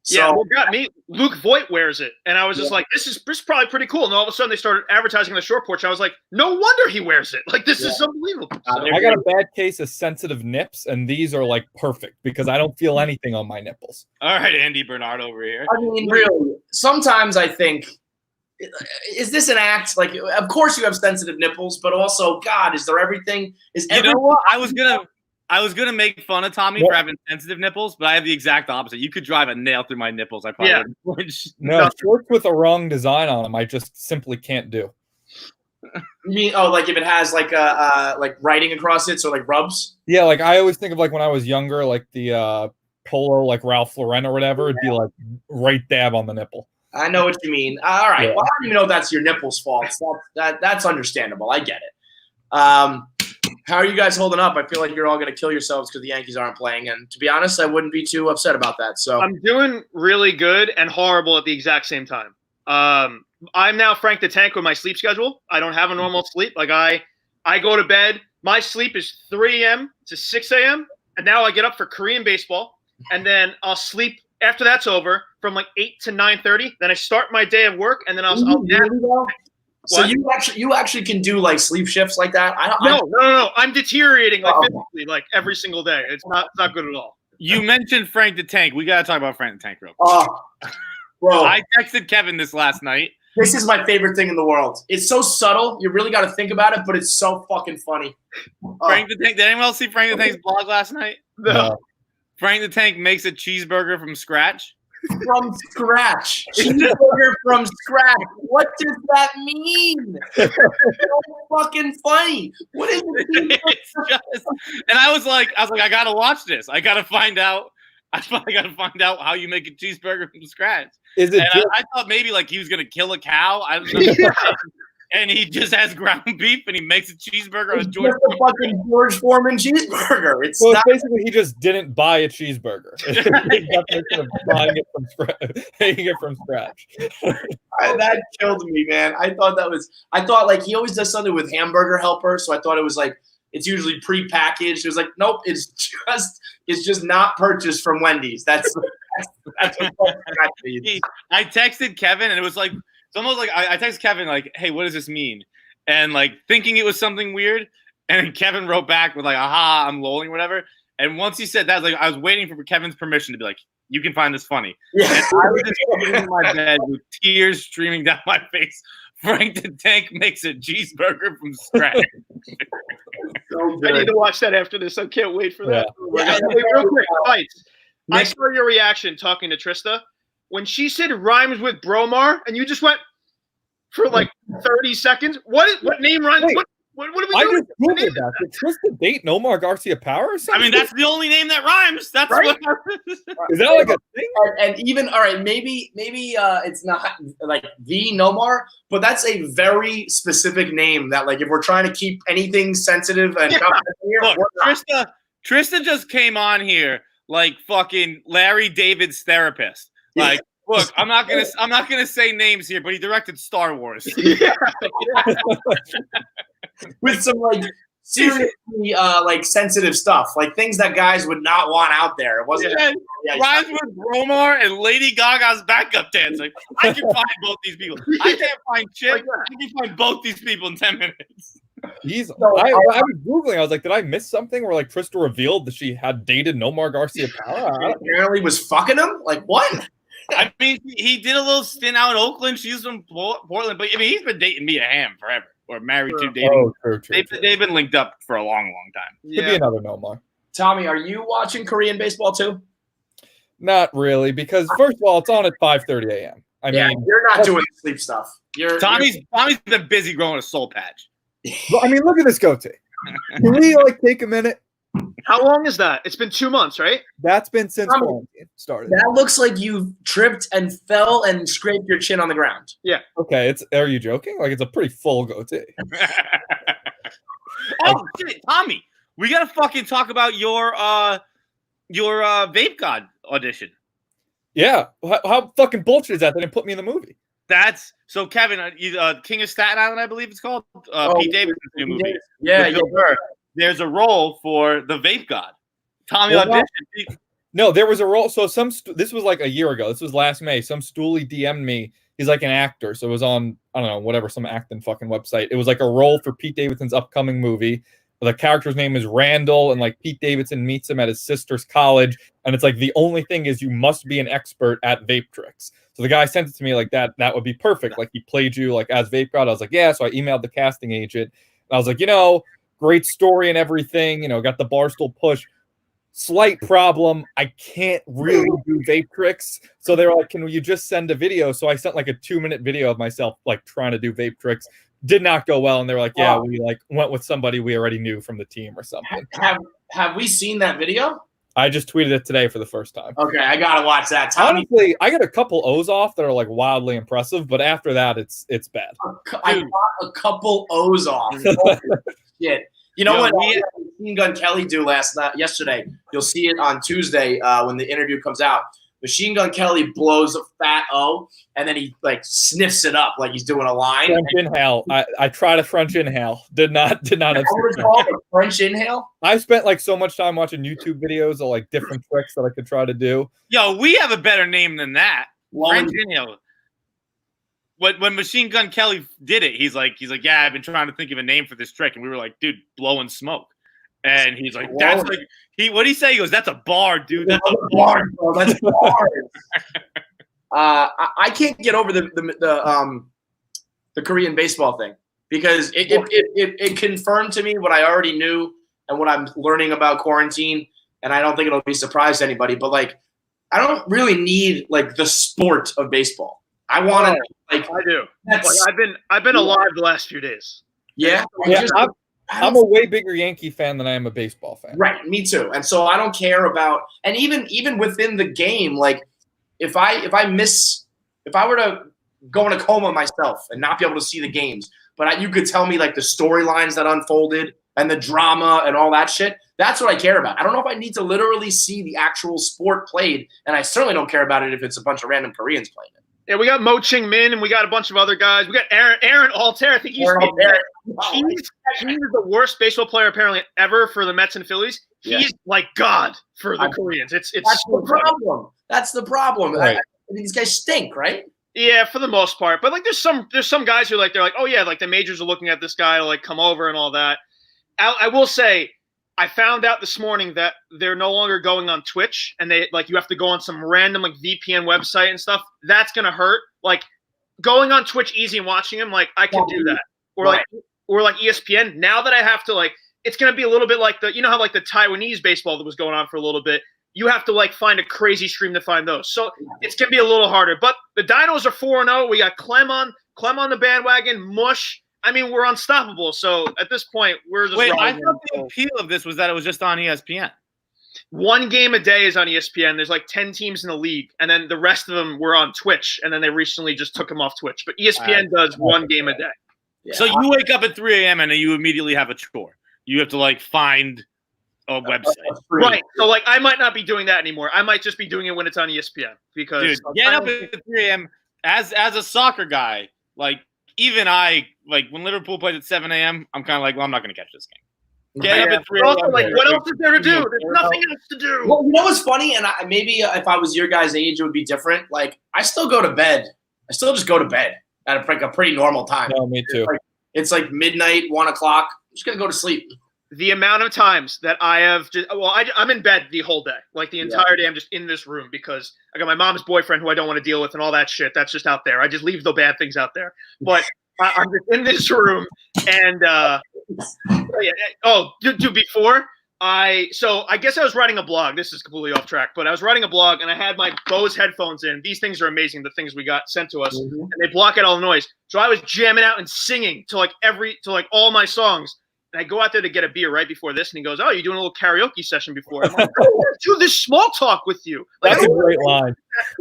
So,
what got me? Luke Voigt wears it, and I was just like, "This is probably pretty cool." And all of a sudden, they started advertising on the short porch. I was like, "No wonder he wears it! Like, this is unbelievable."
I got a bad case of sensitive nips, and these are like perfect because I don't feel anything on my nipples.
All right, Andy Bernard over here.
I mean, really, sometimes I think, is this an act? Like, of course you have sensitive nipples, but also, God, is there everything?
You know what? I was gonna make fun of Tommy for having sensitive nipples, but I have the exact opposite. You could drive a nail through my nipples. I probably wouldn't.
No, shorts with a wrong design on them, I just simply can't do.
You mean like if it has like like writing across it, so like rubs?
Yeah, like I always think of like when I was younger, like the polo, like Ralph Lauren or whatever, it'd be like right dab on the nipple.
I know what you mean. All right.
Yeah.
Well, I don't even know if that's your nipples' fault. That's understandable. I get it. How are you guys holding up? I feel like you're all going to kill yourselves because the Yankees aren't playing. And to be honest, I wouldn't be too upset about that. So
I'm doing really good and horrible at the exact same time. I'm now Frank the Tank with my sleep schedule. I don't have a normal sleep. Like I go to bed. My sleep is 3 a.m. to 6 a.m. And now I get up for Korean baseball. And then I'll sleep after that's over from like 8 to 9:30. Then I start my day of work, and then I'll nap.
So you actually can do like sleep shifts like that?
No. I'm deteriorating like physically, like every single day. It's not good at all.
You mentioned Frank the Tank. We got to talk about Frank the Tank real quick.
Oh, bro.
I texted Kevin this last night.
This is my favorite thing in the world. It's so subtle. You really got to think about it, but it's so fucking funny.
Frank the Tank. Did anyone else see Frank the Tank's blog last night?
No.
Frank the Tank makes a cheeseburger from scratch.
From scratch. Cheeseburger from scratch. What does that mean? It's so fucking funny. What is it?
And I was like, I gotta watch this. I gotta find out. I gotta find out how you make a cheeseburger from scratch.
Is it?
I thought maybe like he was gonna kill a cow. I don't know. And he just has ground beef and he makes a cheeseburger.
It's just a fucking George Foreman cheeseburger. It's
so
not
basically he just didn't buy a cheeseburger. Buying it from scratch, making it from scratch.
That killed me, man. I thought like he always does something with Hamburger Helper, so I thought it was like it's usually pre-packaged. It was like, nope, it's just not purchased from Wendy's. That's what
I texted Kevin and it was like it's almost like I texted Kevin like, hey, what does this mean? And like thinking it was something weird. And then Kevin wrote back with like, aha, I'm lolling, whatever. And once he said that, like I was waiting for Kevin's permission to be like, you can find this funny.
Yeah.
And I was just sitting in my bed with tears streaming down my face. Frank the Tank makes a cheeseburger from scratch.
So
I need to watch that after this. I can't wait for that.
Yeah.
Wait, real quick, Feits. I saw your reaction talking to Trista when she said rhymes with Bromar, and you just went for like 30 seconds. What name rhymes?
Wait,
what are we
I
doing?
just googled that. Did Trista date Nomar Garcia Power or something?
I mean, that's the only name that rhymes. That's
Right?
what.
Is that like a thing?
And even all right, maybe it's not like the Nomar, but that's a very specific name that like if we're trying to keep anything sensitive and here,
Look,
we're not.
Trista just came on here like fucking Larry David's therapist. Like, look, I'm not gonna say names here, but he directed Star Wars.
With some like seriously like sensitive stuff, like things that guys would not want out there. It wasn't.
Yeah, rhymes with Bromar and Lady Gaga's backup dancing. I can find both these people. I can't find shit. I can find both these people in 10 minutes.
I was Googling. I was like, did I miss something where like Trista revealed that she had dated Nomar Garcia Power?
Apparently was fucking him. Like what?
I mean, he did a little stint out in Oakland. She's from Portland, but I mean, he's been dating Mia Hamm forever, or married to dating.
Oh, true.
They've been linked up for a long, long time.
Could be another Nomar.
Tommy, are you watching Korean baseball too?
Not really, because first of all, it's on at 5:30 a.m. I mean,
you're not doing the sleep stuff.
Tommy's been busy growing a soul patch.
I mean, look at this goatee. Can we like take a minute?
How long is that? It's been 2 months, right?
That's been since quarantine started.
That looks like you tripped and fell and scraped your chin on the ground.
Yeah.
Okay, are you joking? Like it's a pretty full goatee.
Oh shit, Tommy, we gotta fucking talk about your Vape God audition.
Yeah, how fucking bullshit is that? They didn't put me in the movie.
That's so Kevin, King of Staten Island, I believe it's called. Pete Davidson's new movie.
Yeah,
There's a role for the Vape God. Tommy auditioned.
No, there was a role. So this was like a year ago. This was last May. Some stoolie DM'd me. He's like an actor. So it was on, I don't know, whatever, some acting fucking website. It was like a role for Pete Davidson's upcoming movie. The character's name is Randall, and like Pete Davidson meets him at his sister's college. And it's like the only thing is you must be an expert at vape tricks. So the guy sent it to me like that would be perfect. Like he played you like as Vape God. I was like, yeah. So I emailed the casting agent. And I was like, great story and everything, got the Barstool push. Slight problem, I can't really do vape tricks. So they were like, can you just send a video? So I sent like a 2-minute video of myself like trying to do vape tricks. did not go well, and they were like, yeah, we like went with somebody we already knew from the team or something.
Have we seen that video?
I just tweeted it today for the first time.
Okay, I gotta watch that.
Honestly, I got a couple O's off that are like wildly impressive, but after that, it's bad.
I got a couple O's off. Holy shit. You know what Machine Gun Kelly do yesterday? You'll see it on Tuesday when the interview comes out. Machine Gun Kelly blows a fat O, and then he like sniffs it up like he's doing a line.
French inhale. I tried a French inhale. Did not have
it's called a French inhale.
I spent like so much time watching YouTube videos of like different tricks that I could try to do.
Yo, we have a better name than that. French inhale. When Machine Gun Kelly did it, he's like, yeah, I've been trying to think of a name for this trick, and we were like, dude, blowing smoke. And he's like, that's like what he say? He goes, that's a bar, dude. That's a bar, bro. That's a bar.
I can't get over the Korean baseball thing because it confirmed to me what I already knew and what I'm learning about quarantine, and I don't think it'll be a surprise to anybody. But like, I don't really need like the sport of baseball. I want to like.
I do. Like, I've been alive the last few days.
Yeah.
I'm a way bigger Yankee fan than I am a baseball fan.
Right, me too. And so I don't care about, and even within the game, like if I were to go in a coma myself and not be able to see the games, but you could tell me like the storylines that unfolded and the drama and all that shit. That's what I care about. I don't know if I need to literally see the actual sport played, and I certainly don't care about it if it's a bunch of random Koreans playing it.
Yeah, we got Mo Ching Min, and we got a bunch of other guys. We got Aaron Altair. I think he's the worst baseball player apparently ever for the Mets and Phillies. He's like God for the Koreans. It's
that's the problem. That's the problem. Right. These guys stink, right?
Yeah, for the most part. But like, there's some guys who they're like, oh yeah, like the majors are looking at this guy to like come over and all that. I will say, I found out this morning that they're no longer going on Twitch, and they like you have to go on some random like VPN website and stuff. That's gonna hurt. Like going on Twitch easy and watching him, like I can do that. Or like ESPN. Now that I have to like, it's gonna be a little bit like how like the Taiwanese baseball that was going on for a little bit. You have to like find a crazy stream to find those. So it's gonna be a little harder. But the Dinos are 4-0. We got Clem on the bandwagon. Mush. I mean, we're unstoppable. So at this point, we're just.
Wait, I thought the appeal of this was that it was just on ESPN.
One game a day is on ESPN. There's like 10 teams in the league, and then the rest of them were on Twitch, and then they recently just took them off Twitch. But ESPN does one game a day.
Yeah. So you wake up at 3 a.m. and then you immediately have a chore. You have to like find a website.
Right. So like, I might not be doing that anymore. I might just be doing it when it's on ESPN because.
Dude, get up at 3 a.m. As a soccer guy, like. Even I, like, when Liverpool plays at 7 a.m., I'm kind of like, well, I'm not going to catch this game. Get up at 3 a.m.
Like, what else is there to do? There's nothing else to do.
Well, you know what's funny? And maybe if I was your guys' age, it would be different. Like, I still go to bed. I still just go to bed at a pretty normal time.
No, me too.
It's like midnight, 1 o'clock. I'm just going to go to sleep.
The amount of times that I have I'm in bed the whole day. Like the entire day I'm just in this room because I got my mom's boyfriend who I don't want to deal with and all that shit. That's just out there. I just leave the bad things out there. But I'm just in this room and before I guess I was writing a blog. This is completely off track, but I was writing a blog and I had my Bose headphones in. These things are amazing, the things we got sent to us. And they block out all the noise. So I was jamming out and singing to all my songs. And I go out there to get a beer right before this, and he goes, "Oh, you're doing a little karaoke session before." I'm like, "I don't want to do this small talk with you." Like,
that's a great line.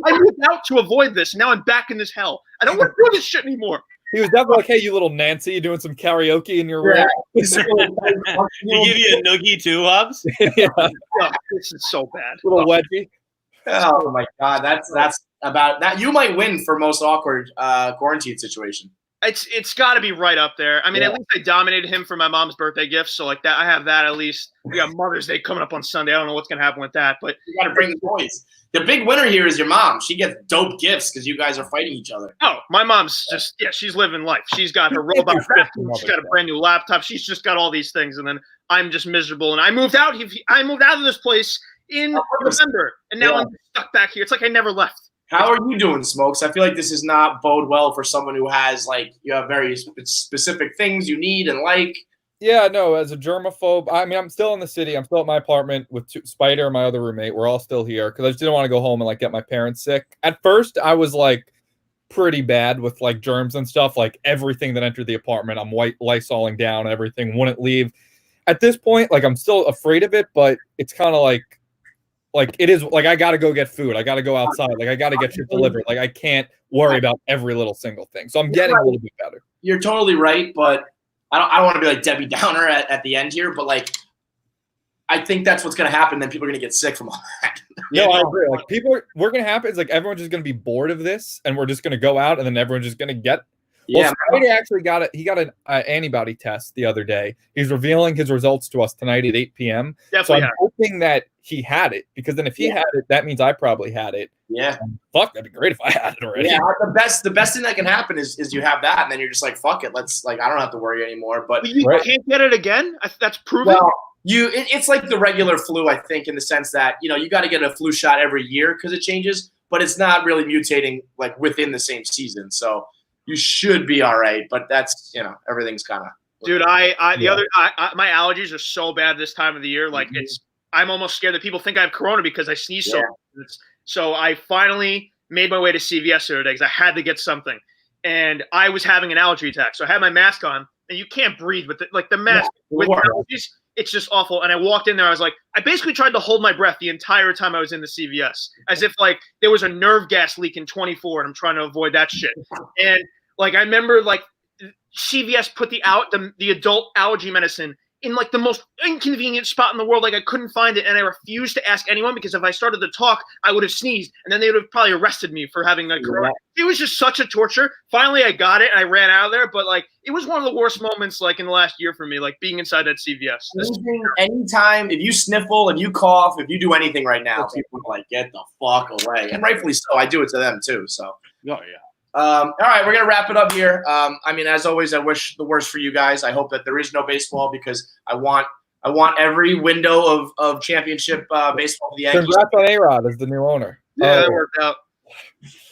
I moved out to avoid this, and now I'm back in this hell. I don't want to do this shit anymore.
He was definitely like, "Hey, you little Nancy, you doing some karaoke in your room?"
He give you a noogie too, Hobbs?
Yeah.
Oh, this is so bad.
Little wedgie.
Oh my god, that's about that. You might win for most awkward quarantine situation.
It's got to be right up there. I mean, at least I dominated him for my mom's birthday gifts, so like that, I have that at least. We got Mother's Day coming up on Sunday. I don't know what's gonna happen with that, but
you got to bring the boys. The big winner here is your mom. She gets dope gifts because you guys are fighting each other.
Oh, my mom's just she's living life. She's got her robot. She's got a brand new laptop. She's just got all these things, and then I'm just miserable. And I moved out. I moved out of this place in November, and now I'm stuck back here. It's like I never left.
How are you doing, Smokes? I feel like this is not bode well for someone who has you have very specific things you need and like.
Yeah, no, as a germaphobe, I mean, I'm still in the city. I'm still at my apartment with Spider, my other roommate. We're all still here because I just didn't want to go home and get my parents sick. At first, I was pretty bad with like germs and stuff. Like everything that entered the apartment, I'm Lysoling down. Everything wouldn't leave. At this point, like I'm still afraid of it, but it's kind of like it is like I got to go get food. I got to go outside. Like I got to get shit delivered. Like I can't worry about every little single thing. So I'm getting a little bit better.
You're totally right, but I don't want to be like Debbie Downer at the end here, but like I think that's what's going to happen. Then people are going to get sick from all that.
No, I agree. Like we're going to happen. It's like everyone's just going to be bored of this, and we're just going to go out, and then everyone's just going to get. Well, Friday actually got it. He got an antibody test the other day. He's revealing his results to us tonight at 8 p.m.
Definitely.
So I'm hoping that he had it, because then if he had it, that means I probably had it.
Yeah.
Fuck, that'd be great if I had it already.
Yeah, the best thing that can happen is you have that, and then you're just like, fuck it, let's like I don't have to worry anymore. But
you can't get it again. That's proven.
Well, it's like the regular flu, I think, in the sense that you got to get a flu shot every year because it changes, but it's not really mutating like within the same season. So you should be all right. But that's everything's kind of.
Dude, my allergies are so bad this time of the year. Like I'm almost scared that people think I have corona because I sneeze so much. So I finally made my way to CVS the other day because I had to get something, and I was having an allergy attack. So I had my mask on, and you can't breathe with the mask with allergies. It's just awful. And I walked in there. I was like, I basically tried to hold my breath the entire time I was in the CVS, as if like there was a nerve gas leak in 24, and I'm trying to avoid that shit. And like I remember like CVS put the adult allergy medicine in like the most inconvenient spot in the world. Like I couldn't find it, and I refused to ask anyone because if I started to talk, I would have sneezed, and then they would have probably arrested me for having like corona. It was just such a torture. Finally, I got it, and I ran out of there. But like, it was one of the worst moments like in the last year for me, like being inside that CVS.
Anytime, if you sniffle, if you cough, if you do anything right now, people are like, get the fuck away, and rightfully so. I do it to them too. So.
Oh yeah.
All right, we're gonna wrap it up here. I mean, as always, I wish the worst for you guys. I hope that there is no baseball because I want every window of championship baseball for the Yankees.
Congrats on A-Rod as the new owner.
Yeah, that worked out.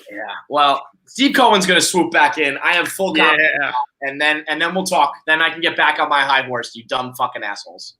Yeah. Well, Steve Cohen's gonna swoop back in. I have full confidence, and then we'll talk. Then I can get back on my high horse. You dumb fucking assholes.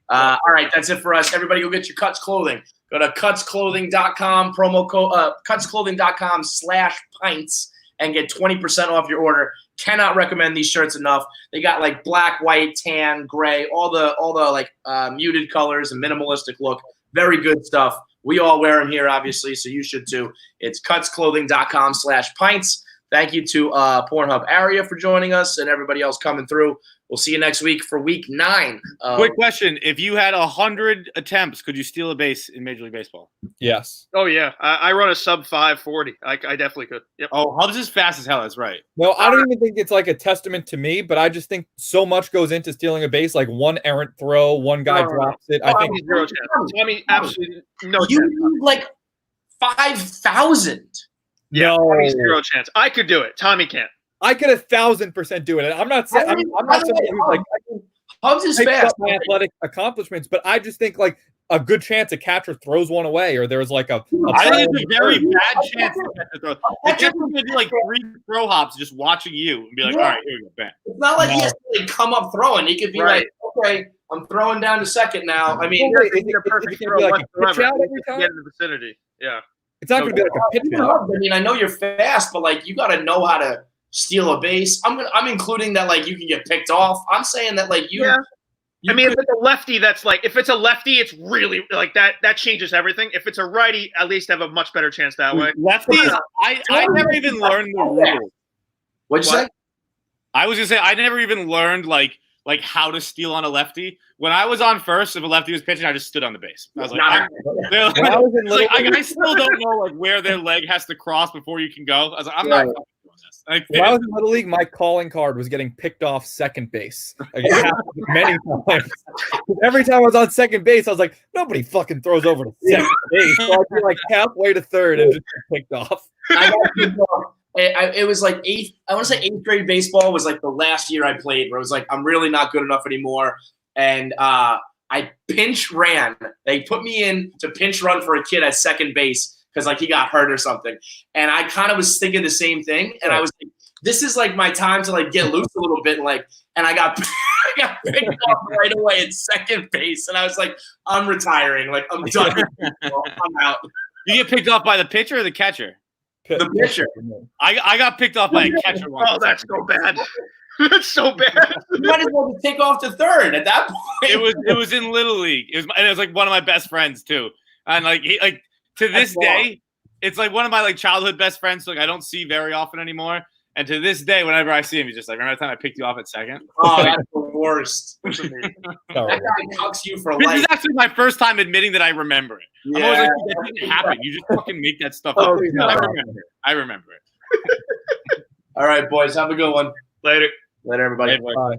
All right, that's it for us. Everybody, go get your Cuts clothing. Go to cutsclothing.com, promo code cutsclothing.com/pints and get 20% off your order. Cannot recommend these shirts enough. They got like black, white, tan, gray, all the like muted colors and minimalistic look. Very good stuff. We all wear them here, obviously, so you should too. It's cutsclothing.com/pints. Thank you to Pornhub Aria for joining us and everybody else coming through. We'll see you next week for week 9.
Quick question. If you had 100 attempts, could you steal a base in Major League Baseball?
Yes.
Oh, yeah. I run a sub 540. I definitely could. Yep.
Oh, Hubs is fast as hell. That's right.
No, I don't even think it's like a testament to me, but I just think so much goes into stealing a base. Like one errant throw, one guy drops it. I think
zero chance. I mean, absolutely no chance.
You need like 5,000.
Yeah,
no.
Zero chance. I could do it. Tommy can't.
I could 1,000% do it. I'm not saying I'm not somebody who's like
Hubs is fast.
My athletic accomplishments, but I just think like a good chance a catcher throws one away, or there's like
I think it's a very bad chance to throw. The catcher's gonna do like 3 throw hops just watching you and be like, all right, here we go, bam.
It's not like he has to like, come up throwing. He could be like, okay, I'm throwing down to second now. I mean,
you're perfect throw
like a pitch out every time?
get in the vicinity. Yeah.
It's not going to be like a pitch out.
I mean, I know you're fast, but like you got to know how to steal a base. I'm including that like you can get picked off. I'm saying that like you. Yeah.
I mean, if it's a lefty, that's like if it's a lefty, it's really like that. That changes everything. If it's a righty, at least have a much better chance that way.
Lefties, I never even learned the rules.
What'd you say?
I was gonna say I never even learned like how to steal on a lefty. When I was on first, if a lefty was pitching, I just stood on the base. I was like, I still don't know like where their leg has to cross before you can go. I was like, I'm not doing this. Like,
when I was in Little League, my calling card was getting picked off second base. Like, it happened many times. Every time I was on second base, I was like, nobody fucking throws over to second base. So I'd be like halfway to third and just get picked off.
It was like eighth grade baseball was like the last year I played where it was like, I'm really not good enough anymore. And I pinch ran. They put me in to pinch run for a kid at second base because like he got hurt or something. And I kind of was thinking the same thing. And I was like, this is like my time to like get loose a little bit. And I got picked off right away at second base. And I was like, I'm retiring. Like I'm done. I'm out.
You get picked off by the pitcher or the catcher?
The pitcher.
I got picked off by a catcher once.
Oh, that's so bad. That's so bad.
You might as well just take off to third at that point.
It was in Little League. And it was like one of my best friends too. And like to this day, it's like one of my like childhood best friends. So, like I don't see very often anymore. And to this day, whenever I see him, he's just like, remember the time I picked you off at second?
Oh, that's the worst.
Oh,
That guy cucks you for
This
life.
is actually my first time admitting that I remember it. I'm always like, that didn't happen. You just fucking make that stuff up.
no.
I remember it.
All right, boys. Have a good one.
Later.
Later, everybody.
Later.
Bye.